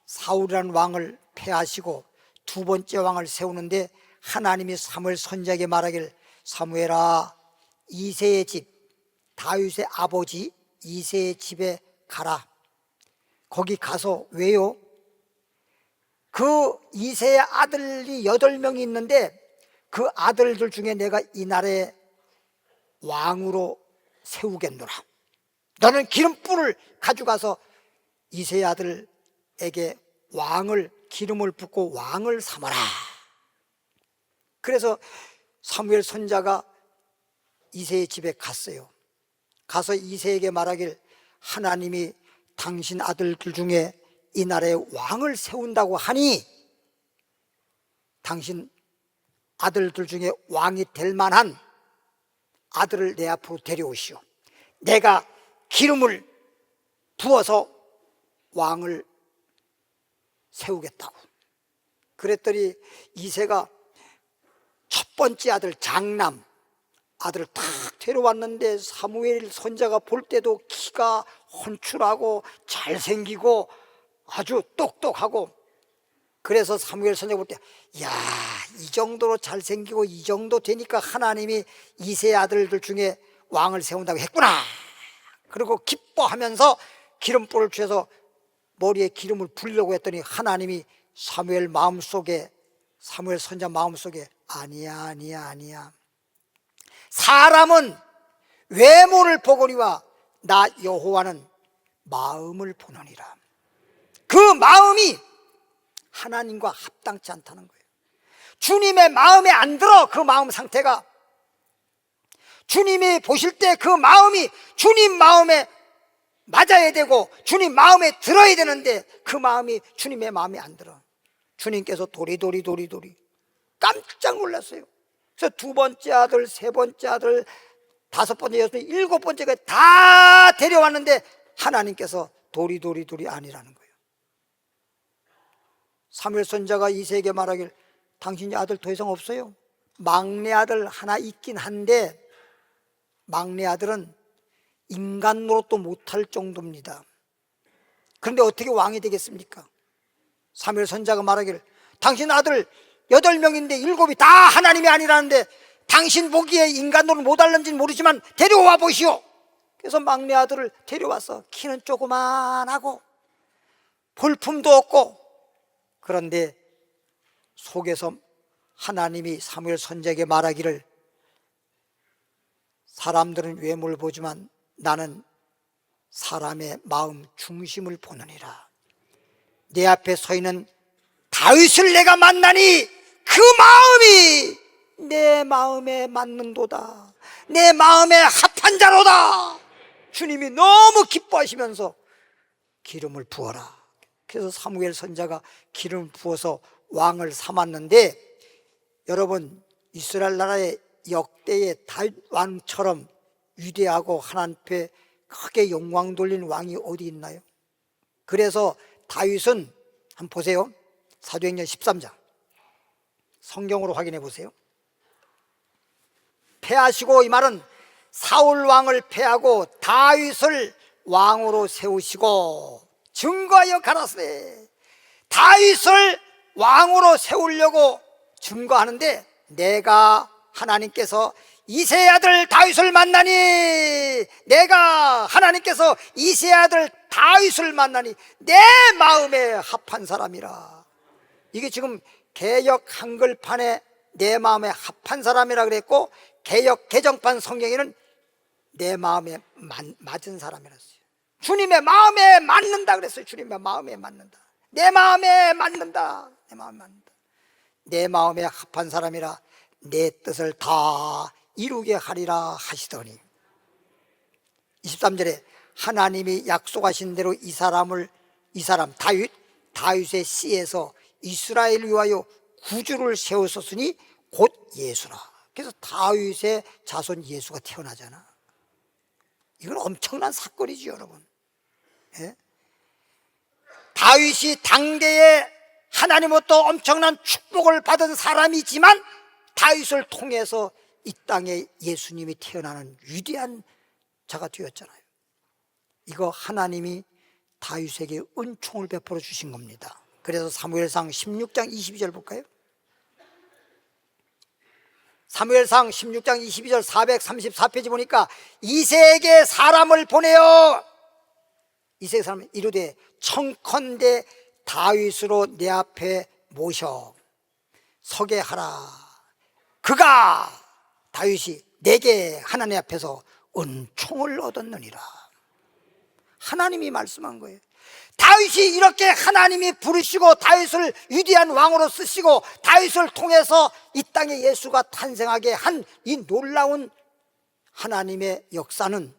사울이라는 왕을 패하시고 두 번째 왕을 세우는데 하나님이 사무엘 선지자에게 말하길 사무엘아 이새의 집 다윗의 아버지 이새의 집에 가라. 거기 가서 왜요? 그 이새의 아들이 8명이 있는데 그 아들들 중에 내가 이 나라의 왕으로 세우겠노라. 너는 기름불을 가져가서 이새의 아들에게 왕을 기름을 붓고 왕을 삼아라. 그래서 사무엘 선지자가 이새의 집에 갔어요. 가서 이새에게 말하길 하나님이 당신 아들들 중에 이 나라의 왕을 세운다고 하니 당신 아들들 중에 왕이 될 만한 아들을 내 앞으로 데려오시오. 내가 기름을 부어서 왕을 세우겠다고. 그랬더니 이새가 첫 번째 아들 장남 아들을 딱 데려왔는데 사무엘 선지자가 볼 때도 키가 헌출하고 잘생기고 아주 똑똑하고, 그래서 사무엘 선지자가 볼 때 야, 이 정도로 잘생기고 이 정도 되니까 하나님이 이새의 아들들 중에 왕을 세운다고 했구나. 그리고 기뻐하면서 기름불을 쬐서 머리에 기름을 부으려고 했더니 하나님이 사무엘 마음속에, 사무엘 선지자 마음속에 아니야. 사람은 외모를 보거니와 나 여호와는 마음을 보느니라. 그 마음이 하나님과 합당치 않다는 거예요. 주님의 마음에 안 들어. 그 마음 상태가 주님이 보실 때 그 마음이 주님 마음에 맞아야 되고 주님 마음에 들어야 되는데 그 마음이 주님의 마음에 안 들어. 주님께서 도리도리 깜짝 놀랐어요. 그래서 두 번째 아들, 세 번째 아들, 다섯 번째, 여섯 번째, 일곱 번째가 다 데려왔는데 하나님께서 도리도리 아니라는 거예요. 사무엘 선지자가 이새에게 말하길 당신이 아들 더 이상 없어요. 막내 아들 하나 있긴 한데 막내 아들은 인간 노릇도 못할 정도입니다. 그런데 어떻게 왕이 되겠습니까? 사무엘 선지자가 말하길 당신 아들 8명인데 7이 다 하나님이 아니라는데 당신 보기에 인간 노릇 못할는지는 모르지만 데려와 보시오. 그래서 막내 아들을 데려와서 키는 조그만하고 볼품도 없고, 그런데 속에서 하나님이 사무엘 선지자에게 말하기를 사람들은 외모를 보지만 나는 사람의 마음 중심을 보느니라. 내 앞에 서 있는 다윗을 내가 만나니 그 마음이 내 마음에 맞는도다. 내 마음에 합한 자로다. 주님이 너무 기뻐하시면서 기름을 부어라. 그래서 사무엘 선지자가 기름을 부어서 왕을 삼았는데, 여러분 이스라엘 나라의 역대의 다윗 왕처럼 위대하고 하나님 앞에 크게 영광 돌리는 왕이 어디 있나요? 그래서 다윗은 한번 보세요. 사도행전 13장 성경으로 확인해 보세요. 패하시고, 이 말은 사울 왕을 패하고 다윗을 왕으로 세우시고 증거하여 가라사대. 다윗을 왕으로 세우려고 증거하는데 내가 하나님께서 이새의 아들 다윗을 만나니, 내가 하나님께서 이새의 아들 다윗을 만나니 내 마음에 합한 사람이라. 이게 지금 개역 한글판에 내 마음에 합한 사람이라 그랬고, 개역 개정판 성경에는 내 마음에 맞은 사람이라 했어요. 주님의 마음에 맞는다 그랬어요. 주님의 마음에 맞는다. 내 마음에 맞는다. 내 마음에 맞는다. 내 마음에 합한 사람이라 내 뜻을 다 이루게 하리라 하시더니, 23절에 하나님이 약속하신 대로 이 사람 다윗의 씨에서 이스라엘을 위하여 구주를 세우셨으니 곧 예수라. 그래서 다윗의 자손 예수가 태어나잖아. 이건 엄청난 사건이죠, 여러분. 예? 다윗이 당대에 하나님으로부터 엄청난 축복을 받은 사람이지만 다윗을 통해서 이 땅에 예수님이 태어나는 위대한 자가 되었잖아요. 이거 하나님이 다윗에게 은총을 베풀어 주신 겁니다. 그래서 사무엘상 16장 22절 볼까요? 사무엘상 16장 22절 434페이지 보니까 이새에게 사람을 보내어 이새에게 사람을 이르되 청컨대 다윗으로 내 앞에 모셔 서게 하라. 그가 다윗이 내게 하나님 앞에서 은총을 얻었느니라. 하나님이 말씀한 거예요. 다윗이 이렇게 하나님이 부르시고 다윗을 위대한 왕으로 쓰시고 다윗을 통해서 이 땅에 예수가 탄생하게 한 이 놀라운 하나님의 역사는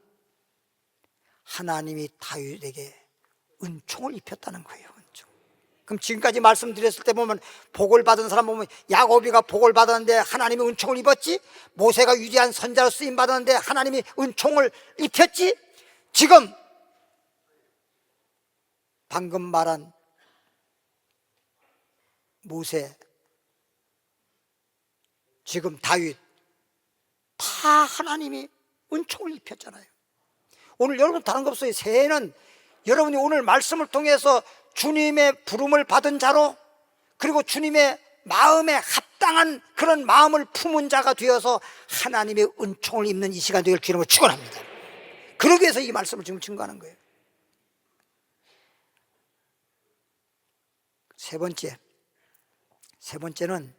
하나님이 다윗에게 은총을 입혔다는 거예요. 은총. 그럼 지금까지 말씀드렸을 때 보면 복을 받은 사람 보면 야곱이가 복을 받았는데 하나님이 은총을 입었지, 모세가 위대한 선자로 쓰임 받았는데 하나님이 은총을 입혔지, 지금 방금 말한 모세, 지금 다윗 다 하나님이 은총을 입혔잖아요. 오늘 여러분 다른 거 없어요. 새해는 여러분이 오늘 말씀을 통해서 주님의 부름을 받은 자로, 그리고 주님의 마음에 합당한 그런 마음을 품은 자가 되어서 하나님의 은총을 입는 이 시간 되길 주님으로 축원합니다. 그러기 위해서 이 말씀을 지금 증거하는 거예요. 세 번째는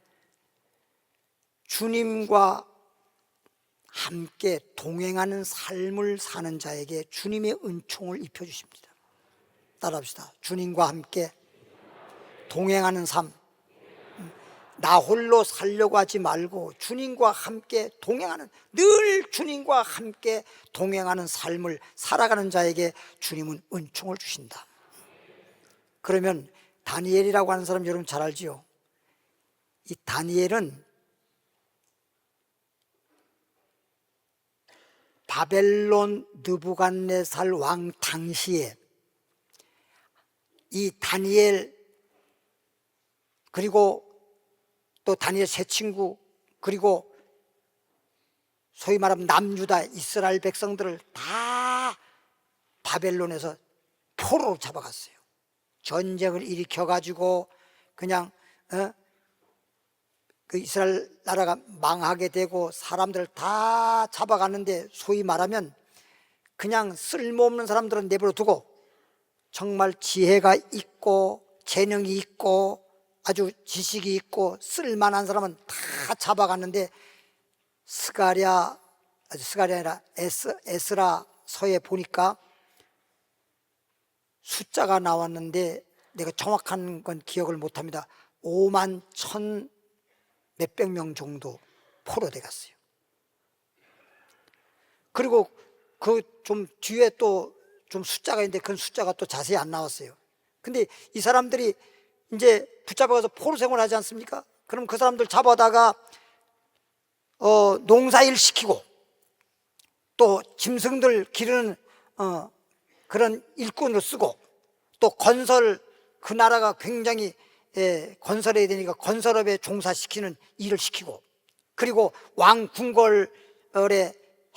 주님과 함께 동행하는 삶을 사는 자에게 주님의 은총을 입혀주십니다. 따라합시다. 주님과 함께 동행하는 삶, 나 홀로 살려고 하지 말고 주님과 함께 동행하는, 늘 주님과 함께 동행하는 삶을 살아가는 자에게 주님은 은총을 주신다. 그러면 다니엘이라고 하는 사람 여러분 잘 알지요? 이 다니엘은 바벨론 느부갓네살 왕 당시에 이 다니엘, 그리고 또 다니엘 세 친구, 그리고 소위 말하면 남유다 이스라엘 백성들을 다 바벨론에서 포로로 잡아갔어요. 전쟁을 일으켜가지고 그냥 그 이스라엘 나라가 망하게 되고 사람들을 다 잡아갔는데, 소위 말하면 그냥 쓸모없는 사람들은 내버려 두고 정말 지혜가 있고 재능이 있고 아주 지식이 있고 쓸만한 사람은 다 잡아갔는데, 스가랴 아니라 에스라서에 보니까 숫자가 나왔는데 내가 정확한 건 기억을 못합니다. 5만 1,000 몇백 명 정도 포로돼 갔어요. 그리고 그 좀 뒤에 또 좀 숫자가 있는데 그 숫자가 또 자세히 안 나왔어요. 근데 이 사람들이 이제 붙잡아가서 포로 생활하지 않습니까? 그럼 그 사람들 잡아다가 농사일 시키고 또 짐승들 기르는 그런 일꾼으로 쓰고, 또 건설, 그 나라가 굉장히 건설해야 되니까 건설업에 종사시키는 일을 시키고, 그리고 왕 궁궐의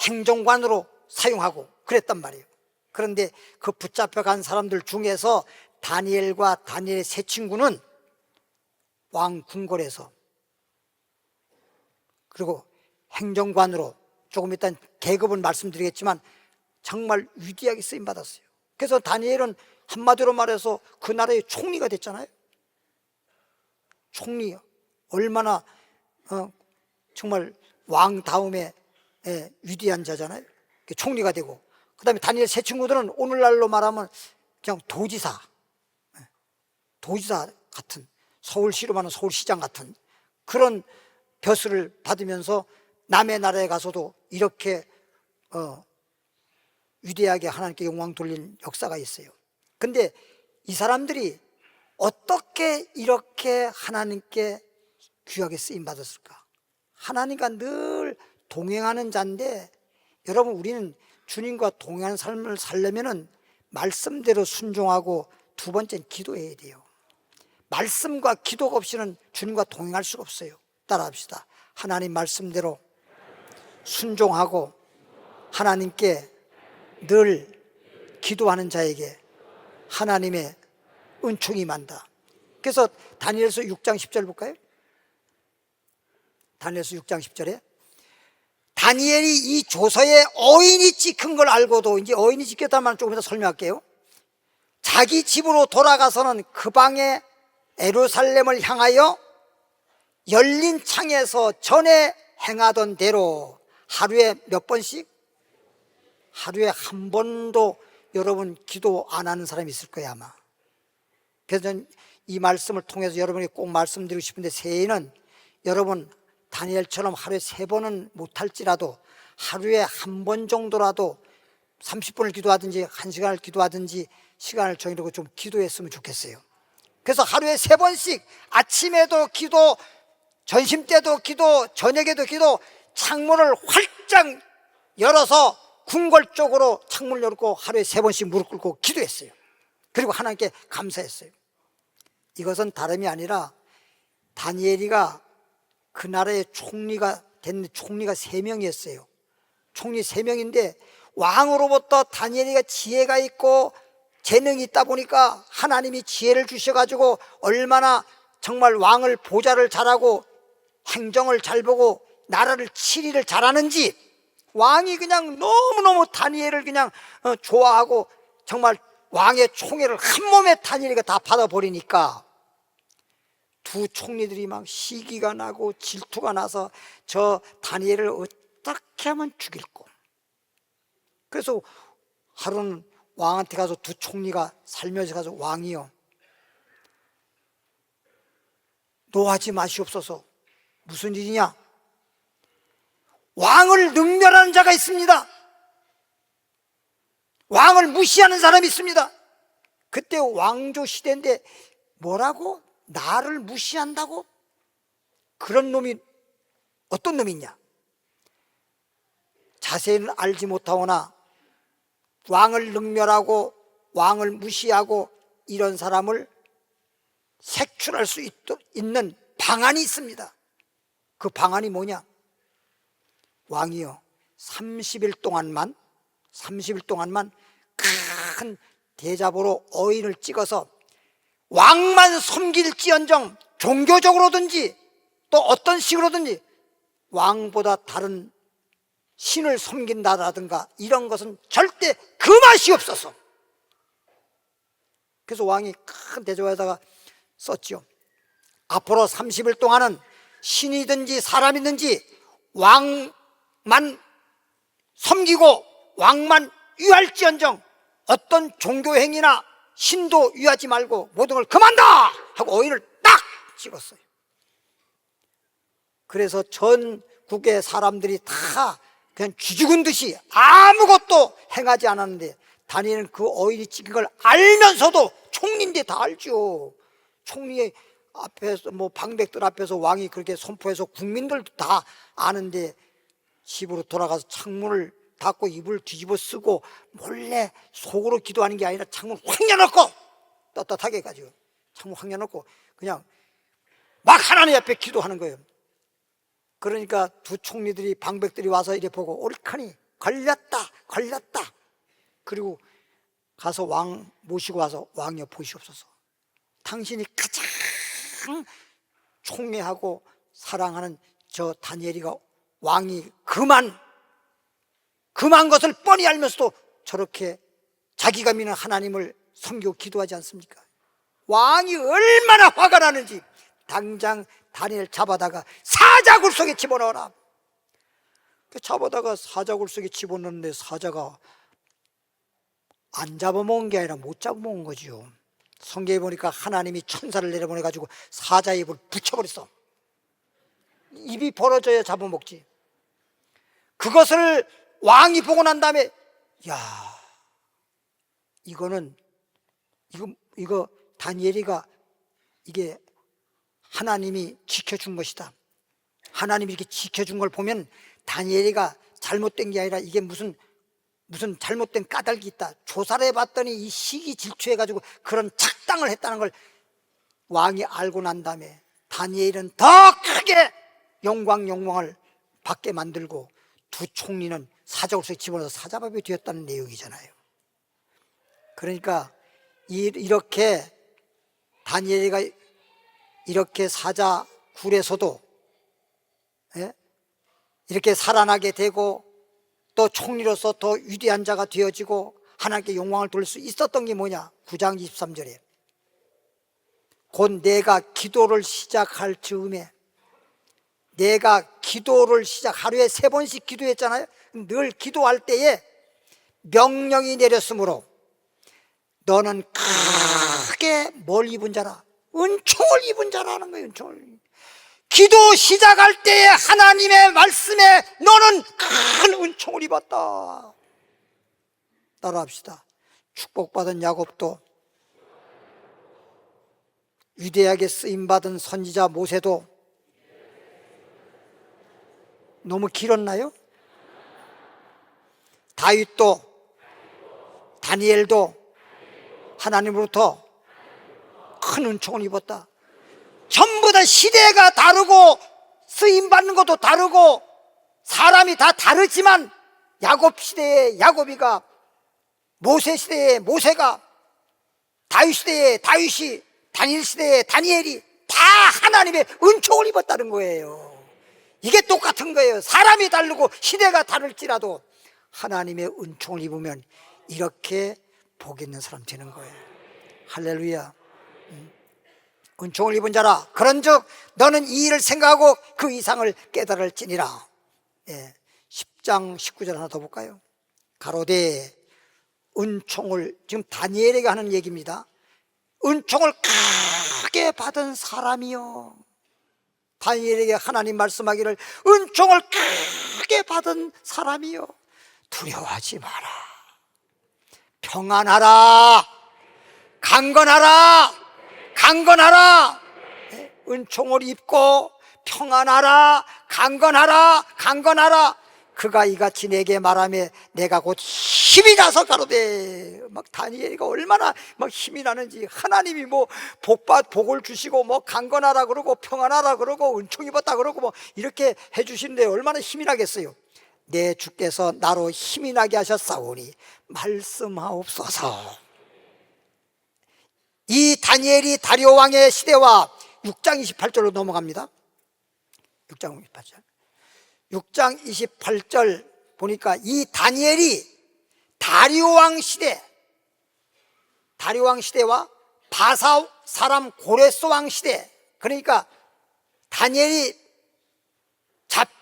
행정관으로 사용하고 그랬단 말이에요. 그런데 그 붙잡혀간 사람들 중에서 다니엘과 다니엘의 세 친구는 왕 궁궐에서, 그리고 행정관으로, 조금 이따 계급은 말씀드리겠지만 정말 위대하게 쓰임받았어요. 그래서 다니엘은 한마디로 말해서 그 나라의 총리가 됐잖아요. 총리, 얼마나 정말 왕 다음에 위대한 자잖아요. 총리가 되고, 그 다음에 다니엘 세 친구들은 오늘날로 말하면 그냥 도지사 같은, 서울시로 말하면 서울시장 같은 그런 벼슬을 받으면서 남의 나라에 가서도 이렇게 위대하게 하나님께 영광 돌린 역사가 있어요. 근데 이 사람들이 어떻게 이렇게 하나님께 귀하게 쓰임 받았을까? 하나님과 늘 동행하는 자인데, 여러분 우리는 주님과 동행하는 삶을 살려면은 말씀대로 순종하고 두 번째는 기도해야 돼요. 말씀과 기도가 없이는 주님과 동행할 수가 없어요. 따라합시다. 하나님 말씀대로 순종하고 하나님께 늘 기도하는 자에게 하나님의 은총이 임한다. 그래서 다니엘서 6장 10절 볼까요? 다니엘서 6장 10절에 다니엘이 이 조서에 어인이 찍힌 걸 알고도, 이제 어인이 찍혔다는 말 조금 더 설명할게요. 자기 집으로 돌아가서는 그 방에 예루살렘을 향하여 열린 창에서 전에 행하던 대로 하루에 몇 번씩? 하루에 한 번도 여러분 기도 안 하는 사람이 있을 거예요, 아마. 그래서 저는 이 말씀을 통해서 여러분에게 꼭 말씀드리고 싶은데, 새해에는 여러분 다니엘처럼 하루에 3번은 못할지라도 하루에 한 번 정도라도 30분을 기도하든지 1시간을 기도하든지 시간을 정해두고 좀 기도했으면 좋겠어요. 그래서 하루에 3번씩 아침에도 기도, 점심 때도 기도, 저녁에도 기도, 창문을 활짝 열어서 궁궐 쪽으로 창문을 열고 하루에 3번씩 무릎 꿇고 기도했어요. 그리고 하나님께 감사했어요. 이것은 다름이 아니라 다니엘이가 그 나라의 총리가 됐는데, 총리가 3명이었어요. 총리 3명인데 왕으로부터 다니엘이가 지혜가 있고 재능이 있다 보니까 하나님이 지혜를 주셔가지고 얼마나 정말 왕을 보좌를 잘하고 행정을 잘 보고 나라를 치리를 잘하는지, 왕이 그냥 너무너무 다니엘을 그냥 좋아하고 정말 왕의 총애를 한 몸에 다니엘이가 다 받아버리니까 두 총리들이 막 시기가 나고 질투가 나서 저 다니엘을 어떻게 하면 죽일꼬. 그래서 하루는 왕한테 가서, 두 총리가 살면서 가서, 왕이요, 노하지 마시옵소서. 무슨 일이냐? 왕을 능멸하는 자가 있습니다. 왕을 무시하는 사람이 있습니다. 그때 왕조 시대인데 뭐라고? 나를 무시한다고? 그런 놈이 어떤 놈이 있냐? 자세히는 알지 못하거나 왕을 능멸하고 왕을 무시하고 이런 사람을 색출할 수 있는 방안이 있습니다. 그 방안이 뭐냐? 왕이요, 30일 동안만 큰 대자보로 어인을 찍어서 왕만 섬길지언정 종교적으로든지 또 어떤 식으로든지 왕보다 다른 신을 섬긴다라든가 이런 것은 절대 그 맛이 없었어. 그래서 왕이 큰 대자보에다가 썼지요. 앞으로 30일 동안은 신이든지 사람이든지 왕만 섬기고 왕만 위할지언정 어떤 종교행위나 신도 위하지 말고 모든 걸 금한다 하고 어인을 딱 찍었어요. 그래서 전국의 사람들이 다 그냥 쥐죽은 듯이 아무것도 행하지 않았는데, 다니엘은 그 어인이 찍힌 걸 알면서도, 총리인데 다 알죠. 총리 앞에서, 방백들 앞에서 왕이 그렇게 선포해서 국민들도 다 아는데, 집으로 돌아가서 창문을 닫고 이불 뒤집어 쓰고 몰래 속으로 기도하는 게 아니라 창문 확 열어놓고, 떳떳하게 가지고 창문 확 열어놓고 그냥 막 하나님 앞에 기도하는 거예요. 그러니까 두 총리들이, 방백들이 와서 이래 보고 옳거니 걸렸다. 그리고 가서 왕 모시고 와서, 왕이여 보시옵소서. 당신이 가장 총애하고 사랑하는 저 다니엘이가 왕이 금한 것을 뻔히 알면서도 저렇게 자기가 믿는 하나님을 섬기고 기도하지 않습니까? 왕이 얼마나 화가 나는지 당장 다니엘 잡아다가 사자굴 속에 집어넣어라. 잡아다가 사자굴 속에 집어넣는데 사자가 안 잡아먹은 게 아니라 못 잡아먹은 거지요. 성경에 보니까 하나님이 천사를 내려보내가지고 사자의 입을 붙여버렸어. 입이 벌어져야 잡아먹지. 그것을 왕이 보고 난 다음에, 야, 이거 다니엘이가 이게 하나님이 지켜준 것이다. 하나님이 이렇게 지켜준 걸 보면 다니엘이가 잘못된 게 아니라 이게 무슨 무슨 잘못된 까닭이 있다. 조사를 해봤더니 이 시기 질투해가지고 그런 착당을 했다는 걸 왕이 알고 난 다음에 다니엘은 더 크게 영광을 받게 만들고 두 총리는 사자굴에 집어넣어서 사자밥이 되었다는 내용이잖아요. 그러니까 이렇게 다니엘이가 이렇게 사자굴에서도 이렇게 살아나게 되고 또 총리로서 더 위대한 자가 되어지고 하나님께 영광을 돌릴 수 있었던 게 뭐냐? 9장 23절에 곧 내가 기도를 시작할 즈음에, 내가 기도를 하루에 3번씩 기도했잖아요. 늘 기도할 때에 명령이 내렸으므로 너는 크게 뭘 입은 자라? 은총을 입은 자라는 거예요. 은총을. 기도 시작할 때에 하나님의 말씀에 너는 큰 은총을 입었다. 따라합시다. 축복받은 야곱도, 위대하게 쓰임받은 선지자 모세도, 너무 길었나요? 다윗도, 다니엘도 하나님으로부터 큰 은총을 입었다. 전부 다 시대가 다르고 쓰임받는 것도 다르고 사람이 다 다르지만 야곱 시대의 야곱이가, 모세 시대의 모세가, 다윗 시대의 다윗이, 다니엘 시대의 다니엘이 다 하나님의 은총을 입었다는 거예요. 이게 똑같은 거예요. 사람이 다르고 시대가 다를지라도 하나님의 은총을 입으면 이렇게 복 있는 사람 되는 거예요. 할렐루야. 은총을 입은 자라. 그런즉 너는 이 일을 생각하고 그 이상을 깨달을지니라. 10장 19절 하나 더 볼까요? 가로되 은총을, 지금 다니엘에게 하는 얘기입니다. 은총을 크게 받은 사람이요. 다니엘에게 하나님 말씀하기를 은총을 크게 받은 사람이요. 두려워하지 마라. 평안하라. 강건하라. 강건하라. 은총을 입고 평안하라. 강건하라. 강건하라. 그가 이같이 내게 말하며 내가 곧 힘이 나서 가로되. 막 다니엘이가 얼마나 막 힘이 나는지, 하나님이 뭐 복을 주시고 뭐 강건하라 그러고 평안하라 그러고 은총 입었다 그러고 뭐 이렇게 해주시는데 얼마나 힘이 나겠어요. 내 주께서 나로 힘이 나게 하셨사오니 말씀하옵소서. 이 다니엘이 다리오 왕의 시대와 6장 28절로 넘어갑니다. 6장 28절. 6장 28절 보니까 이 다니엘이 다리오 왕 시대, 다리오 왕 시대와 바사 사람 고레스 왕 시대, 그러니까 다니엘이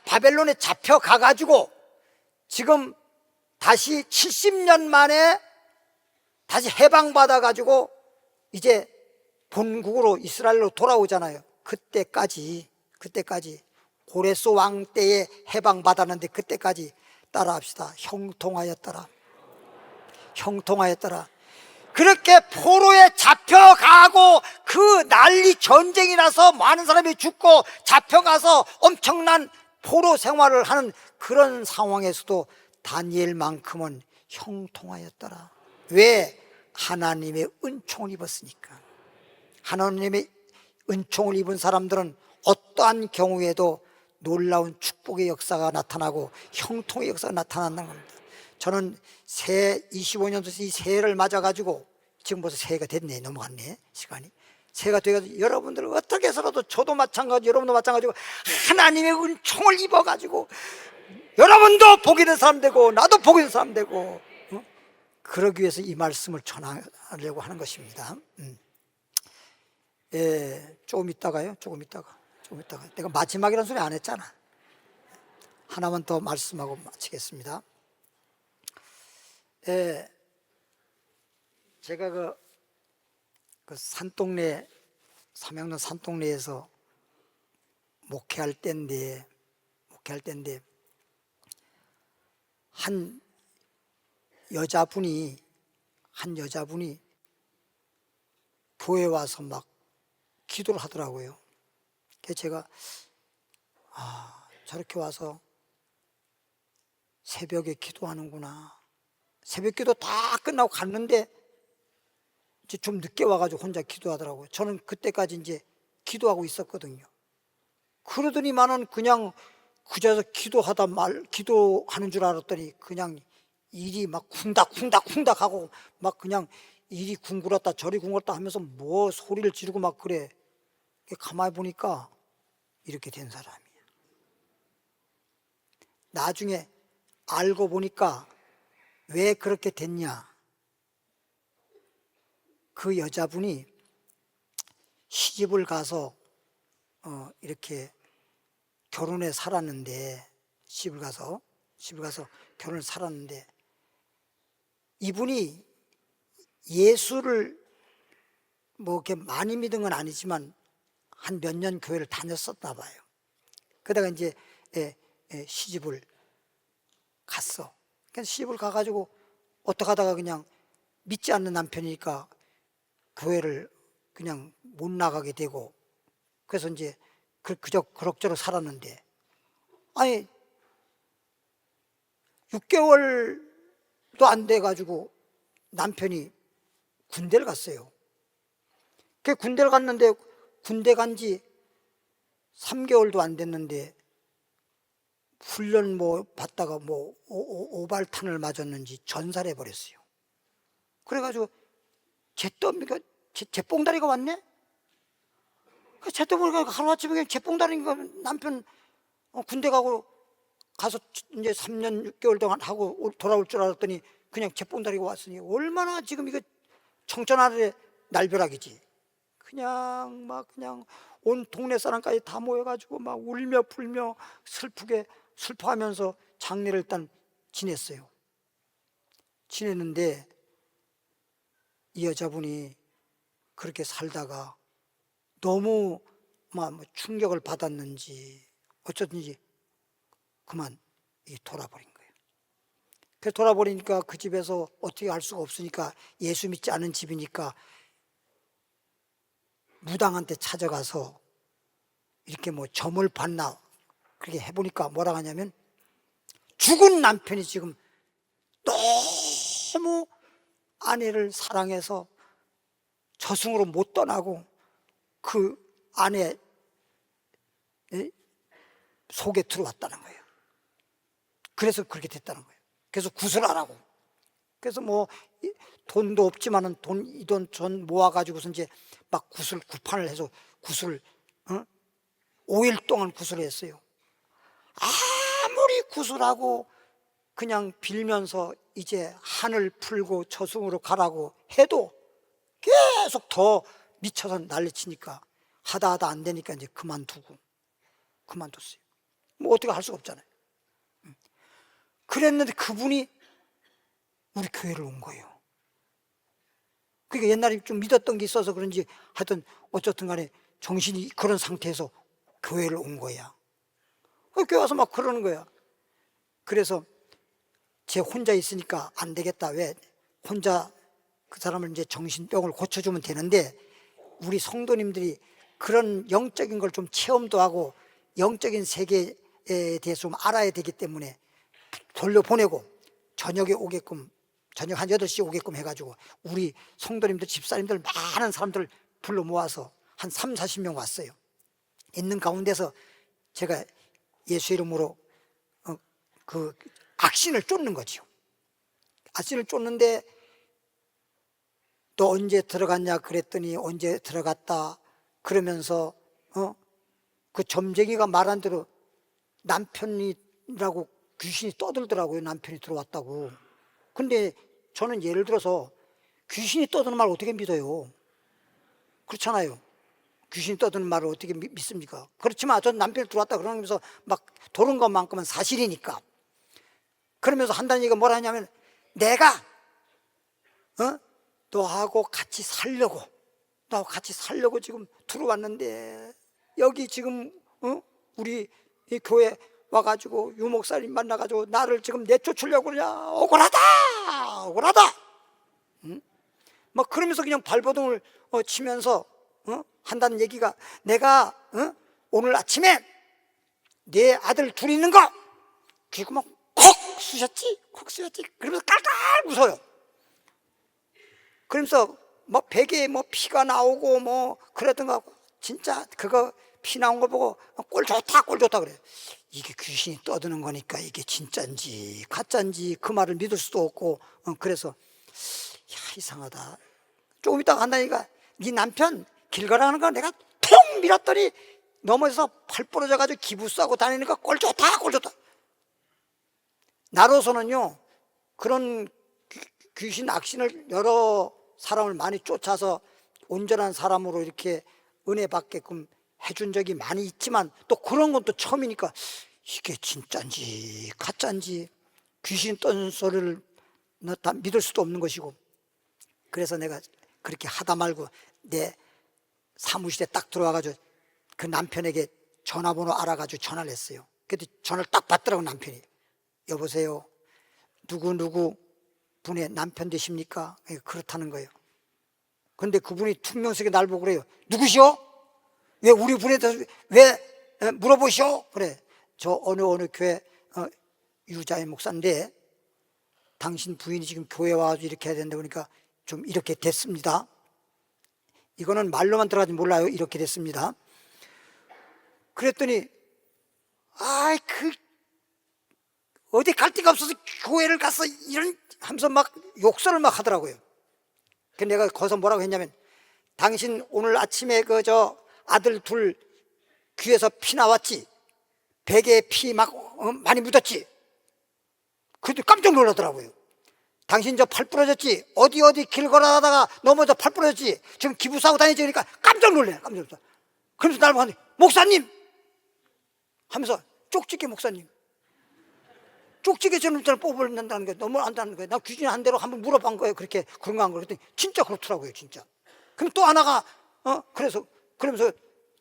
바벨론에 잡혀가 가지고 지금 다시 70년 만에 다시 해방받아 가지고 이제 본국으로 이스라엘로 돌아오잖아요. 그때까지 고레스 왕 때에 해방받았는데 그때까지 따라합시다. 형통하였더라. 형통하였더라. 그렇게 포로에 잡혀가고 그 난리 전쟁이 나서 많은 사람이 죽고 잡혀가서 엄청난 포로 생활을 하는 그런 상황에서도 다니엘만큼은 형통하였더라. 왜? 하나님의 은총을 입었으니까. 하나님의 은총을 입은 사람들은 어떠한 경우에도 놀라운 축복의 역사가 나타나고 형통의 역사가 나타난다는 겁니다. 저는 새해 25년도 이 새해를 맞아가지고 지금 벌써 새해가 됐네. 넘어갔네 시간이. 새해가 돼가지고 여러분들은 어떻게 해서라도, 저도 마찬가지, 여러분도 마찬가지고 하나님의 은총을 입어가지고 여러분도 복이 된 사람 되고 나도 복이 된 사람 되고, 그러기 위해서 이 말씀을 전하려고 하는 것입니다. 조금 있다가 내가 마지막이라는 소리 안 했잖아. 하나만 더 말씀하고 마치겠습니다. 제가 그 산동네, 삼양동 산동네에서 목회할 때인데 한 여자분이 교회 와서 막 기도를 하더라고요. 그래서 제가 저렇게 와서 새벽에 기도하는구나. 새벽기도 다 끝나고 갔는데 이제 좀 늦게 와가지고 혼자 기도하더라고요. 저는 그때까지 이제 기도하고 있었거든요. 그러더니만은 그냥 그저서 기도하는 줄 알았더니 그냥 일이 막 쿵닥쿵닥 하고 막 그냥 이리 궁굴었다 저리 궁굴었다 하면서 뭐 소리를 지르고 막 그래. 가만히 보니까 이렇게 된 사람이야. 나중에 알고 보니까 왜 그렇게 됐냐. 그 여자분이 시집을 가서 이렇게 결혼해 살았는데, 시집을 가서 결혼을 살았는데, 이분이 예수를 뭐 이렇게 많이 믿은 건 아니지만 한 몇 년 교회를 다녔었나 봐요. 그러다가 이제 시집을 갔어. 그래서 시집을 가가지고 어떻게 하다가 그냥 믿지 않는 남편이니까 교회를 그냥 못 나가게 되고, 그래서 이제 그저 그럭저럭 살았는데, 아니 6개월도 안 돼가지고 남편이 군대를 갔어요. 그 군대를 갔는데 군대 간 지 3개월도 안 됐는데 훈련 뭐 받다가 뭐 오발탄을 맞았는지 전사를 해버렸어요. 그래가지고 제 뽕다리가 왔네? 제 또 보니까 하루아침에 제 뽕다리가 남편 군대 가서 이제 3년 6개월 동안 하고 돌아올 줄 알았더니 그냥 제 뽕다리가 왔으니 얼마나 지금 이거 청천 아래 날벼락이지. 그냥 온 동네 사람까지 다 모여가지고 막 울며 불며 슬퍼하면서 장례를 일단 지냈어요. 지냈는데 이 여자분이 그렇게 살다가 너무 충격을 받았는지 어쩌든지 그만 돌아버린 거예요. 그래서 돌아버리니까 그 집에서 어떻게 할 수가 없으니까, 예수 믿지 않은 집이니까 무당한테 찾아가서 이렇게 뭐 점을 봤나 그렇게 해보니까 뭐라 하냐면, 죽은 남편이 지금 너무 아내를 사랑해서 저승으로 못 떠나고 그 아내 속에 들어왔다는 거예요. 그래서 그렇게 됐다는 거예요. 그래서 구슬하라고. 그래서 뭐 돈도 없지만은 이 돈 전 모아가지고서 이제 막 구판을 해서 5일 동안 구슬을 했어요. 아무리 구슬하고 그냥 빌면서 이제 한을 풀고 저승으로 가라고 해도 계속 더 미쳐서 난리치니까 하다 안 되니까 이제 그만뒀어요. 뭐 어떻게 할 수가 없잖아요. 그랬는데 그분이 우리 교회를 온 거예요. 그러니까 옛날에 좀 믿었던 게 있어서 그런지 하여튼 어쨌든 간에 정신이 그런 상태에서 교회를 온 거야. 교회 와서 막 그러는 거야. 그래서 제 혼자 있으니까 안 되겠다. 왜? 혼자 그 사람을 이제 정신병을 고쳐주면 되는데, 우리 성도님들이 그런 영적인 걸 좀 체험도 하고 영적인 세계에 대해서 좀 알아야 되기 때문에 돌려보내고 저녁에 오게끔, 저녁 한 8시에 오게끔 해가지고 우리 성도님들, 집사님들 많은 사람들을 불러 모아서 한 30-40명 왔어요. 있는 가운데서 제가 예수 이름으로 그 악신을 쫓는 거죠. 악신을 쫓는데 너 언제 들어갔냐 그랬더니 언제 들어갔다 그러면서 그 점쟁이가 말한 대로 남편이라고 귀신이 떠들더라고요. 남편이 들어왔다고. 근데 저는 예를 들어서 귀신이 떠드는 말 어떻게 믿어요? 그렇잖아요. 귀신이 떠드는 말을 어떻게 믿습니까? 그렇지만 전 남편이 들어왔다 그러면서 막 도는 것만큼은 사실이니까. 그러면서 한다는 얘기가 뭐라 하냐면, 내가 너하고 같이 살려고 지금 들어왔는데, 여기 지금 우리 이 교회 와가지고 유목사님 만나가지고 나를 지금 내쫓으려고 그러냐. 억울하다. 막 그러면서 그냥 발버둥을 치면서 한다는 얘기가, 내가 오늘 아침에 내 아들 둘이 있는 거 그리고 막 콕 쑤셨지? 콕 쑤셨지? 그러면서 깔깔 웃어요. 그러면서 뭐 베개에 뭐 피가 나오고 뭐 그러던가 진짜 그거 피 나온 거 보고 꼴 좋다 꼴 좋다 그래. 이게 귀신이 떠드는 거니까 이게 진짜인지 가짜인지 그 말을 믿을 수도 없고 그래서 야 이상하다. 조금 있다가 한다니까 네 남편 길 가라는 거 내가 통 밀었더니 넘어져서 팔 부러져 가지고 기부 싸고 다니니까 꼴 좋다 꼴 좋다. 나로서는요 그런 귀신 악신을 여러 사람을 많이 쫓아서 온전한 사람으로 이렇게 은혜 받게끔 해준 적이 많이 있지만 또 그런 건 또 처음이니까 이게 진짜인지 가짜인지 귀신 떤 소리를 다 믿을 수도 없는 것이고 그래서 내가 그렇게 하다 말고 내 사무실에 딱 들어와가지고 그 남편에게 전화번호 알아가지고 전화를 했어요. 그때 전화를 딱 받더라고 남편이. 여보세요 누구 분의 남편 되십니까? 그렇다는 거예요. 근데 그분이 퉁명스럽게 날 보고 그래요. 누구시오? 왜 우리 분에 대해서 왜 물어보시오? 그래. 저 어느 교회 유자의 목사인데 당신 부인이 지금 교회 와서 이렇게 해야 된다 보니까 좀 이렇게 됐습니다. 이거는 말로만 들어가지 몰라요. 이렇게 됐습니다. 그랬더니 어디 갈 데가 없어서 교회를 가서 이런 하면서 막 욕설을 막 하더라고요. 그래서 내가 거기서 뭐라고 했냐면 당신 오늘 아침에 저 아들 둘 귀에서 피 나왔지? 베개에 피 막 많이 묻었지? 그래도 깜짝 놀라더라고요. 당신 저 팔 부러졌지? 어디 길 걸어가다가 넘어져 팔 부러졌지? 지금 기부 싸고 다니지? 그러니까 깜짝 놀래. 깜짝 놀라. 그러면서 날 보고 목사님! 하면서 쪽지게 목사님. 쪽지게 저는 뽑는다는 게 너무 안다는 거예요. 나 귀신 한 대로 한번 물어본 거예요. 그렇게 그런 거 한 거. 그랬더니 진짜 그렇더라고요. 진짜. 그럼 또 하나가 그러면서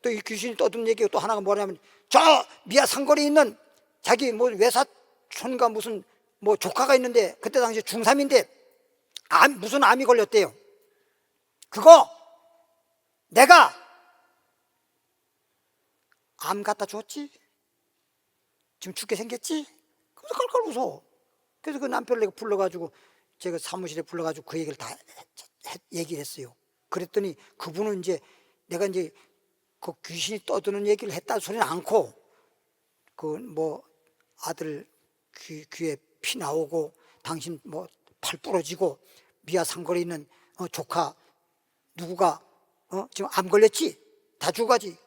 또 이 귀신이 떠든 얘기가 또 하나가 뭐냐면 저 미아 상거리에 있는 자기 뭐 외사촌가 무슨 뭐 조카가 있는데 그때 당시 중3인데 무슨 암이 걸렸대요. 그거 내가 암 갖다 줬지? 지금 죽게 생겼지? 그래서 깔깔 웃어. 그래서 그 남편을 내가 불러가지고 제가 사무실에 불러가지고 그 얘기를 다 얘기를 했어요. 그랬더니 그분은 이제 내가 이제 그 귀신이 떠드는 얘기를 했다는 소리는 않고 그 뭐 아들 귀에 피 나오고 당신 뭐 팔 부러지고 미아 상거리에 있는 조카 누구가 지금 암 걸렸지? 다 죽어가지.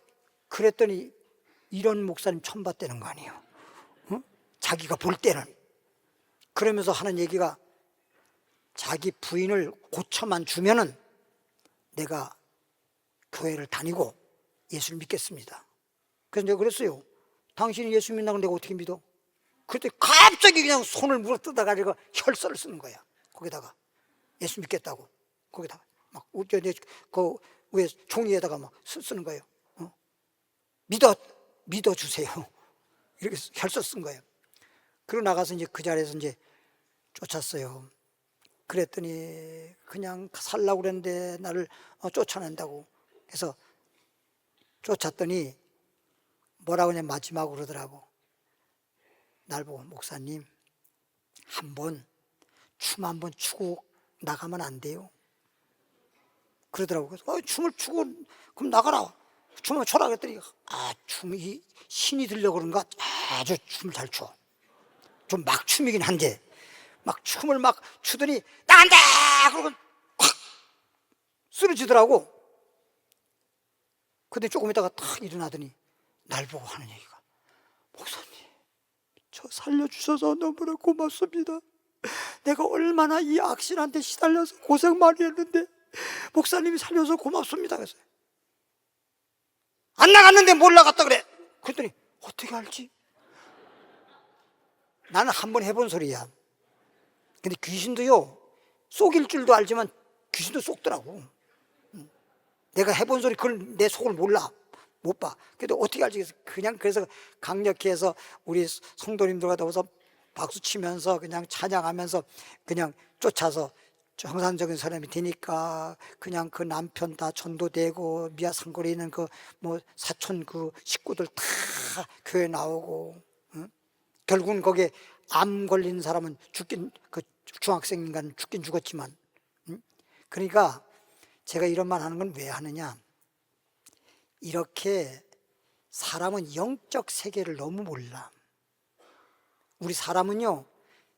그랬더니 이런 목사님 처음 봤다는 거 아니에요. 자기가 볼 때는. 그러면서 하는 얘기가 자기 부인을 고쳐만 주면은 내가 교회를 다니고 예수를 믿겠습니다. 그래서 내가 그랬어요. 당신이 예수 믿는다고 내가 어떻게 믿어? 그랬더니 갑자기 그냥 손을 물어 뜯어가지고 혈서를 쓰는 거야. 거기다가 예수 믿겠다고 거기다가 막 그 위에 종이에다가 막 쓰는 거예요. 믿어주세요. 이렇게 혈서 쓴 거예요. 그러고 나가서 이제 그 자리에서 이제 쫓았어요. 그랬더니 그냥 살라고 그랬는데 나를 쫓아낸다고. 그래서 쫓았더니 뭐라고 그냥 마지막으로 그러더라고. 날 보고 목사님 춤 한번 추고 나가면 안 돼요? 그러더라고. 그래서 춤을 추고 그럼 나가라. 춤을 춰라 그랬더니 춤이 신이 들려 그런가 아주 춤을 잘 춰. 좀 막 춤이긴 한데 막 춤을 막 추더니 나간다 그러고 확 쓰러지더라고. 근데 조금 있다가 탁 일어나더니 날 보고 하는 얘기가 목사님 저 살려주셔서 너무나 고맙습니다. 내가 얼마나 이 악신한테 시달려서 고생 많이 했는데 목사님이 살려서 고맙습니다. 그래서 안 나갔는데 뭘 나갔다 그래. 그랬더니 어떻게 알지? 나는 한번 해본 소리야. 근데 귀신도요 속일 줄도 알지만 귀신도 속더라고. 내가 해본 소리 그걸 내 속을 몰라. 못 봐. 그래도 어떻게 알지? 그냥 그래서 강력히 해서 우리 성도님들과 더불어서 박수 치면서 그냥 찬양하면서 그냥 쫓아서 정상적인 사람이 되니까 그냥 그 남편 다 전도되고 미아 상거리에 있는 그 뭐 사촌 그 식구들 다 교회 나오고 결국은 거기에 암 걸린 사람은 그 중학생인간 죽긴 죽었지만, 그러니까 제가 이런 말 하는 건 왜 하느냐, 이렇게 사람은 영적 세계를 너무 몰라. 우리 사람은요,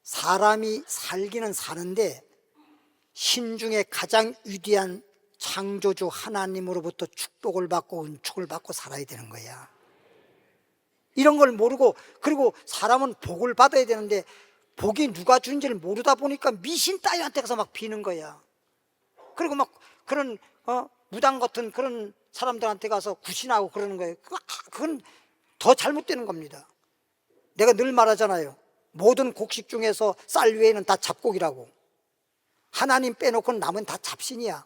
사람이 살기는 사는데 신중에 가장 위대한 창조주 하나님으로부터 축복을 받고 은총을 받고 살아야 되는 거야. 이런 걸 모르고, 그리고 사람은 복을 받아야 되는데 복이 누가 준지를 모르다 보니까 미신 따위한테 가서 막 비는 거야. 그리고 막 그런 무당 같은 그런 사람들한테 가서 구신하고 그러는 거예요. 그건 더 잘못되는 겁니다. 내가 늘 말하잖아요. 모든 곡식 중에서 쌀 외에는 다 잡곡이라고. 하나님 빼놓고는 남은 다 잡신이야.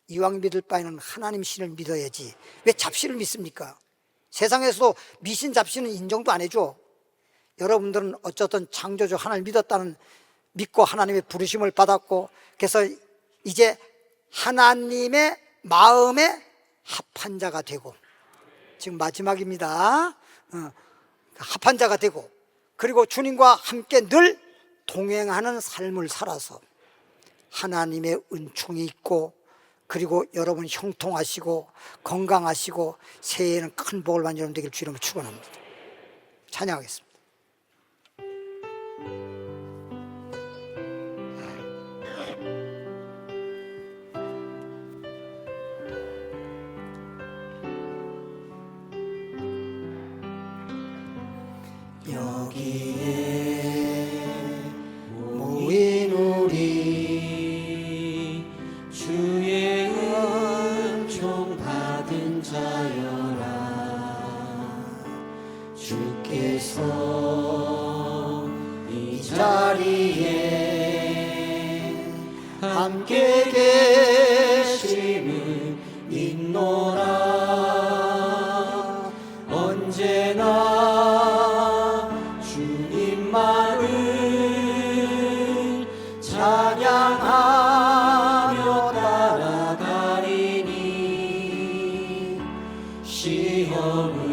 이왕 믿을 바에는 하나님 신을 믿어야지. 왜 잡신을 믿습니까? 세상에서도 미신 잡신은 인정도 안 해줘. 여러분들은 어쨌든 창조주 하나님을 믿고 하나님의 부르심을 받았고, 그래서 이제 하나님의 마음에 합한 자가 되고, 지금 마지막입니다. 합한 자가 되고, 그리고 주님과 함께 늘 동행하는 삶을 살아서 하나님의 은총이 있고, 그리고 여러분 형통하시고 건강하시고 새해에는 큰 복을 받는 여러분 되길 주님으로 축원합니다. 찬양하겠습니다. 여기에 모인 우리 주의 은총 받은 자여라. 주께서 이 자리에 함께 계심을 믿노라. 언제나 주님만을 찬양하며 따라가리니 시험을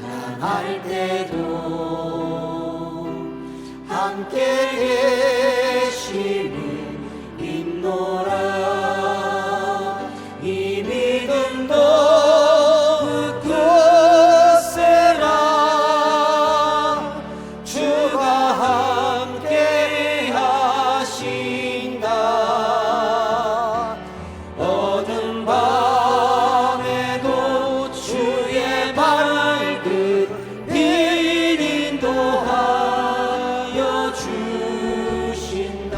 당할 때도 함께 계심을 믿노라. 이 믿음도 굳세라. 주가 함께 하신다. 어두운 밤에도 주의 밝은 빛 인도하여 주신다.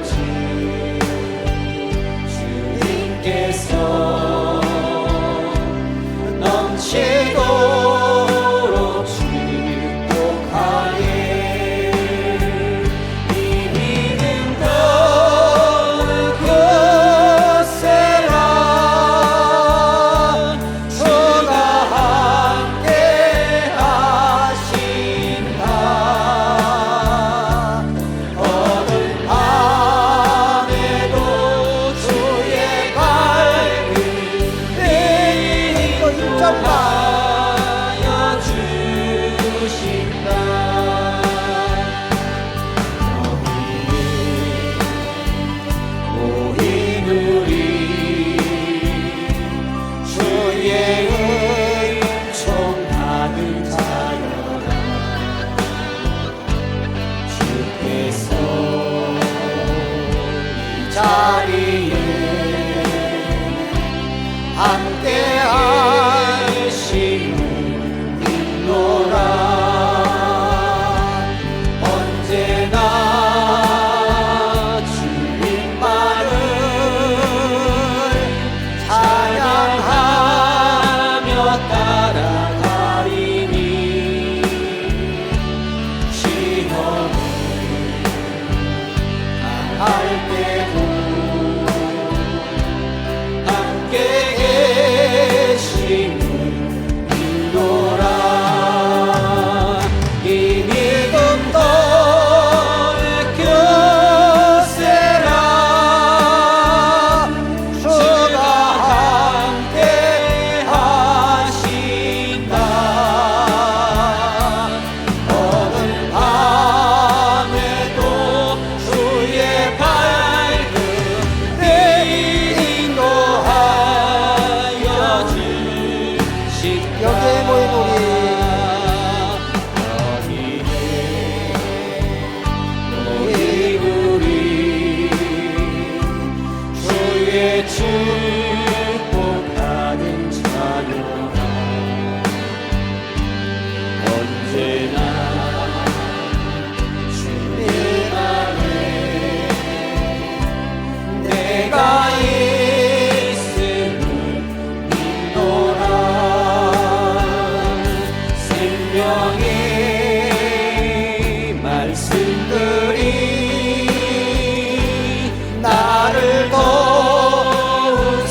주 주님께서 넘치도록 축복하네. 이 믿음 더욱 굳세라. 주가 함께 하신다. 어느 밤에도 주의 밝은 빛 하여 주신다. 모인 우리 주의 은총 받은 자여라. 주께서 이 자리에 함께 하시는노라. 언제나 주님만을 찬양하며 따라가리니. 시험을 당할 때도 함께 계시는도라. 이 믿음 더욱 굳세라. 주가 함께 하신다. 어느 밤에도 주의 밝은 빛 인도하여 주신다. 여기에 모인 우리 주의 축복받은 자녀라. 언제나 주님 안에 내가 있음을 믿노라. 생명의 말씀들이 나를 더욱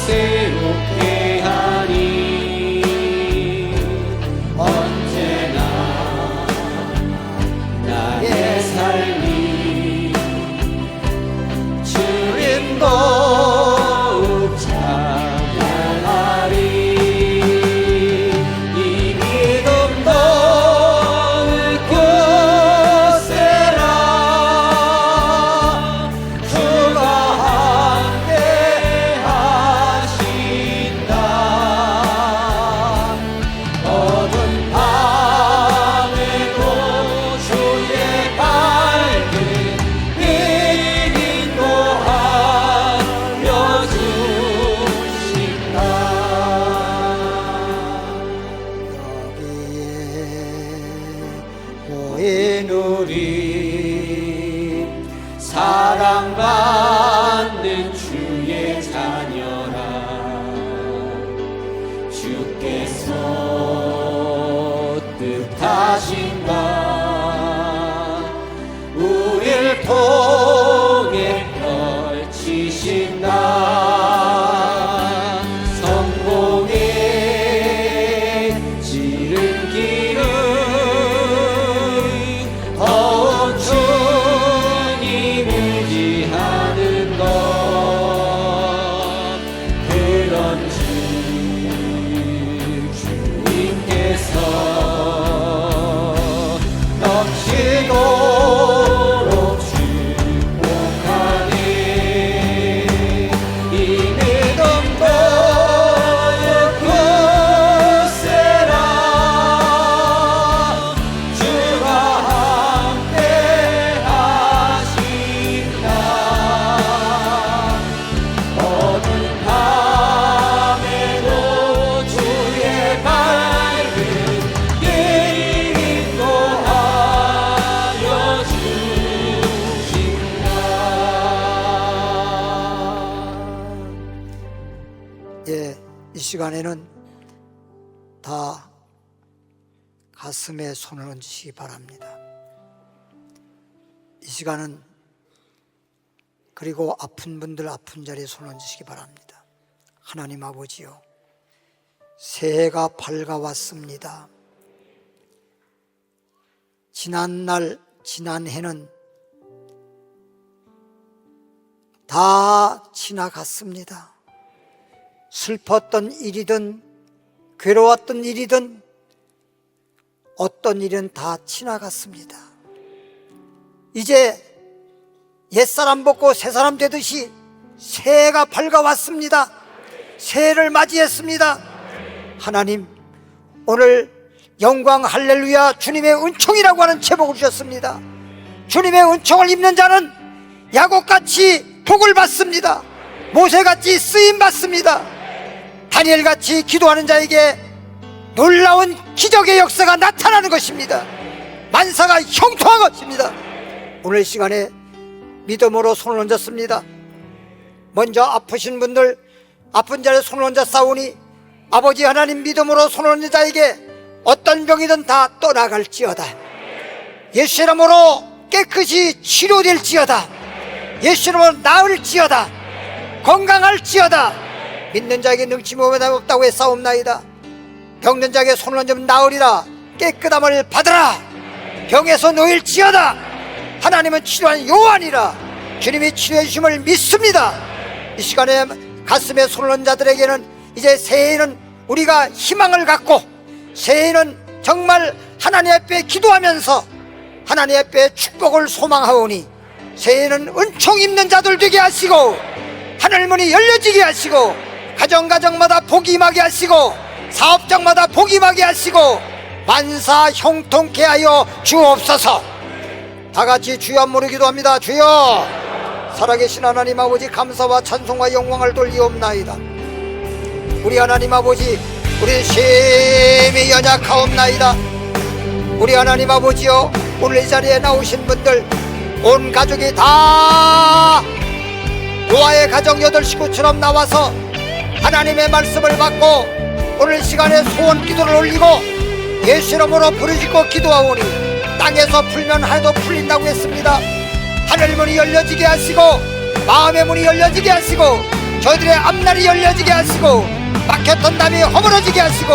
시간에는 다 가슴에 손을 얹으시기 바랍니다. 이 시간은 그리고 아픈 분들 아픈 자리에 손을 얹으시기 바랍니다. 하나님 아버지요, 새해가 밝아왔습니다. 지난날 지난해는 다 지나갔습니다. 슬펐던 일이든 괴로웠던 일이든 어떤 일은 다 지나갔습니다. 이제 옛사람 벗고 새사람 되듯이 새해가 밝아왔습니다. 새해를 맞이했습니다. 하나님, 오늘 영광 할렐루야 주님의 은총이라고 하는 제목을 주셨습니다. 주님의 은총을 입는 자는 야곱같이 복을 받습니다. 모세같이 쓰임받습니다. 다니엘같이 기도하는 자에게 놀라운 기적의 역사가 나타나는 것입니다. 만사가 형통한 것입니다. 오늘 시간에 믿음으로 손을 얹었습니다. 먼저 아프신 분들 아픈 자리에 손을 얹어 싸우니 아버지 하나님, 믿음으로 손을 얹는 자에게 어떤 병이든 다 떠나갈지어다. 예수 이름으로 깨끗이 치료될지어다. 예수 이름으로 나을지어다. 건강할지어다. 믿는 자에게 능치 못함이 없다고 했사옵나이다. 병든 자에게 손을 얹으면 나으리라. 깨끗함을 받으라. 병에서 놓일지어다. 하나님은 치료하는 요한이라. 주님이 치료해 주심을 믿습니다. 이 시간에 가슴에 손을 얹은 자들에게는 이제 새해에는 우리가 희망을 갖고, 새해에는 정말 하나님 앞에 기도하면서 하나님 앞에 축복을 소망하오니, 새해에는 은총 입는 자들 되게 하시고 하늘문이 열려지게 하시고 가정가정마다 복이 임하게 하시고 사업장마다 복이 임하게 하시고 만사 형통케 하여 주옵소서. 다같이 주여 한무로 기도합니다. 주여, 살아계신 하나님 아버지, 감사와 찬송과 영광을 돌리옵나이다. 우리 하나님 아버지, 우리 심히 연약하옵나이다. 우리 하나님 아버지여, 오늘 이 자리에 나오신 분들 온 가족이 다 노아의 가정 8식구처럼 나와서 하나님의 말씀을 받고 오늘 시간에 소원 기도를 올리고 예수 이름으로 부르짖고 기도하오니 땅에서 풀면 하나도 풀린다고 했습니다. 하늘 문이 열려지게 하시고 마음의 문이 열려지게 하시고 저희들의 앞날이 열려지게 하시고 막혔던 담이 허물어지게 하시고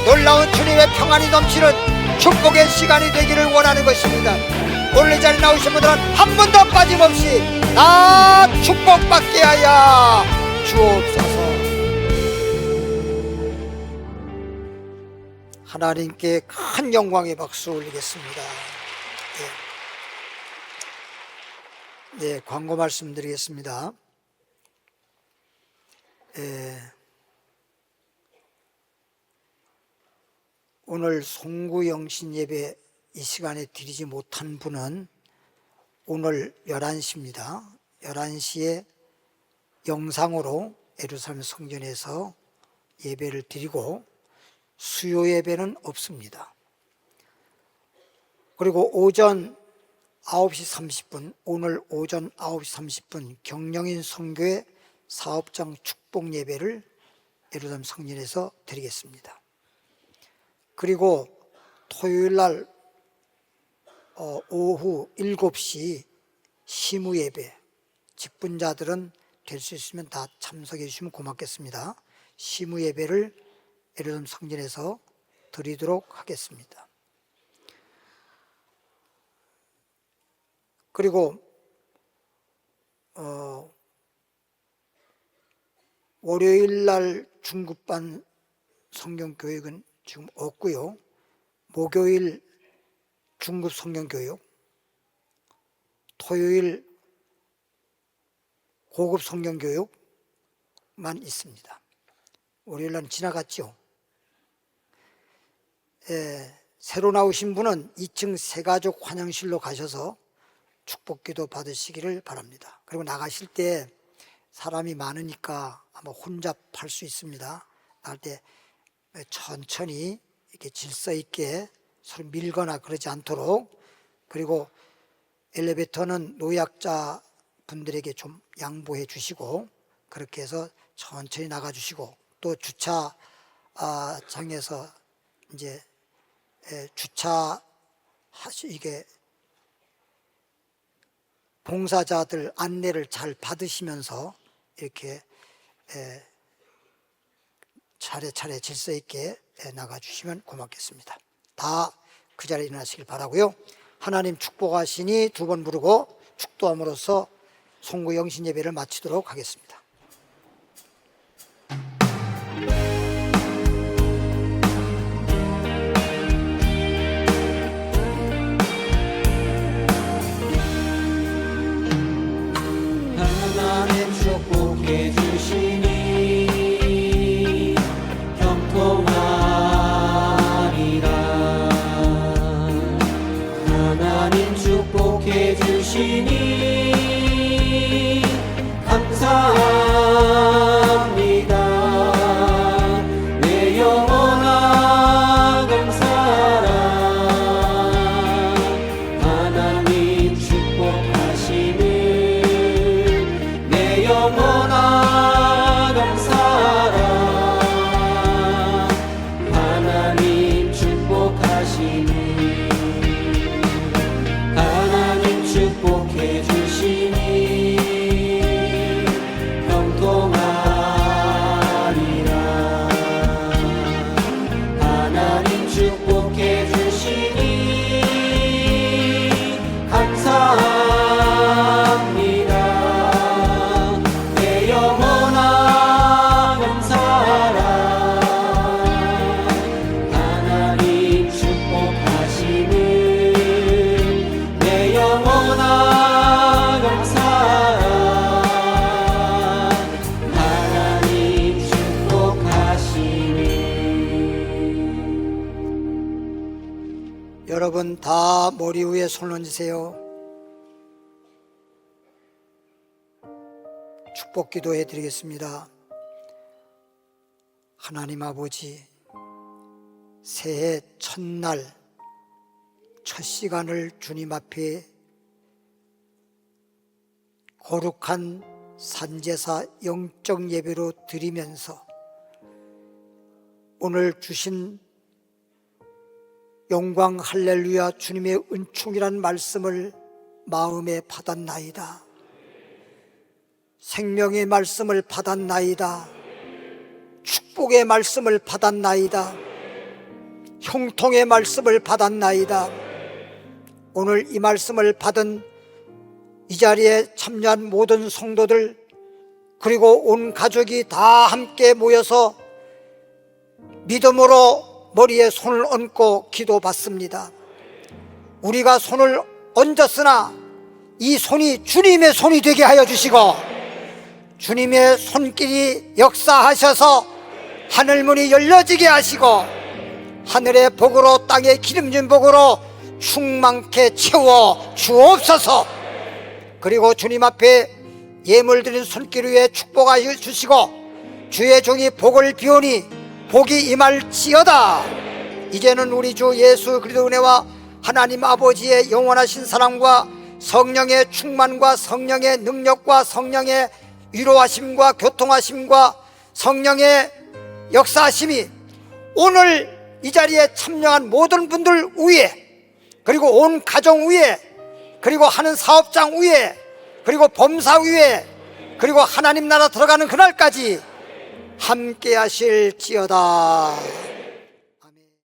놀라운 주님의 평안이 넘치는 축복의 시간이 되기를 원하는 것입니다. 오늘 이 자리에 나오신 분들은 한 번도 빠짐없이 다 축복받게 하여 주옵소서. 하나님께 큰 영광의 박수 올리겠습니다. 네, 광고 말씀드리겠습니다. 오늘 송구영신 예배 이 시간에 드리지 못한 분은 오늘 11시입니다. 11시에 영상으로 예루살렘 성전에서 예배를 드리고 수요 예배는 없습니다. 그리고 오전 9시 30분, 오늘 오전 9시 30분 경영인 선교회 사업장 축복 예배를 예루살렘 성전에서 드리겠습니다. 그리고 토요일 날 오후 7시 시무 예배, 직분자들은 될 수 있으면 다 참석해 주시면 고맙겠습니다. 시무 예배를 예루살렘 성전에서 드리도록 하겠습니다. 그리고 월요일 날 중급반 성경교육은 지금 없고요. 목요일 중급 성경교육, 토요일 고급 성경교육만 있습니다. 월요일 날 지나갔죠. 새로 나오신 분은 2층 새가족 환영실로 가셔서 축복기도 받으시기를 바랍니다. 그리고 나가실 때 사람이 많으니까 아마 혼잡할 수 있습니다. 나갈 때 천천히 이렇게 질서 있게 서로 밀거나 그러지 않도록, 그리고 엘리베이터는 노약자 분들에게 좀 양보해 주시고 그렇게 해서 천천히 나가 주시고, 또 주차장에서 이제 이게 봉사자들 안내를 잘 받으시면서 이렇게 차례차례 질서 있게 나가주시면 고맙겠습니다. 다 그 자리에 일어나시길 바라고요. 하나님 축복하시니 두 번 부르고 축도함으로써 송구 영신 예배를 마치도록 하겠습니다. 하나님 축복해 주시니 형통하리라. 하나님 축복해 주시니 감사합니다. 내 영원한 감사라. 하나님 축복하시는 내 영원한 감사라. 하나님 축복하시는 하나님 축복해 주시니 형통하리라. 하나님 축복해 주시니 감사합니다. 내 영원한 감사라. 하나님 축복하시는 내 영원한 감사라. 하나님 축복하시니. 여러분 다 머리 위에 손 얹으세요. 축복 기도해 드리겠습니다. 하나님 아버지, 새해 첫날 첫 시간을 주님 앞에 거룩한 산제사 영적 예배로 드리면서 오늘 주신 영광 할렐루야 주님의 은총이란 말씀을 마음에 받았나이다. 생명의 말씀을 받았나이다. 축복의 말씀을 받았나이다. 형통의 말씀을 받았나이다. 오늘 이 말씀을 받은 이 자리에 참여한 모든 성도들 그리고 온 가족이 다 함께 모여서 믿음으로 머리에 손을 얹고 기도받습니다. 우리가 손을 얹었으나 이 손이 주님의 손이 되게 하여 주시고 주님의 손길이 역사하셔서 하늘문이 열려지게 하시고 하늘의 복으로 땅의 기름진 복으로 충만케 채워 주옵소서. 그리고 주님 앞에 예물 드린 손길 위에 축복하여 주시고 주의 종이 복을 비우니 복이 임할지어다. 이제는 우리 주 예수 그리스도 은혜와 하나님 아버지의 영원하신 사랑과 성령의 충만과 성령의 능력과 성령의 위로하심과 교통하심과 성령의 역사하심이 오늘 이 자리에 참여한 모든 분들 위에 그리고 온 가정 위에 그리고 하는 사업장 위에 그리고 범사 위에 그리고 하나님 나라 들어가는 그날까지 함께 하실지어다.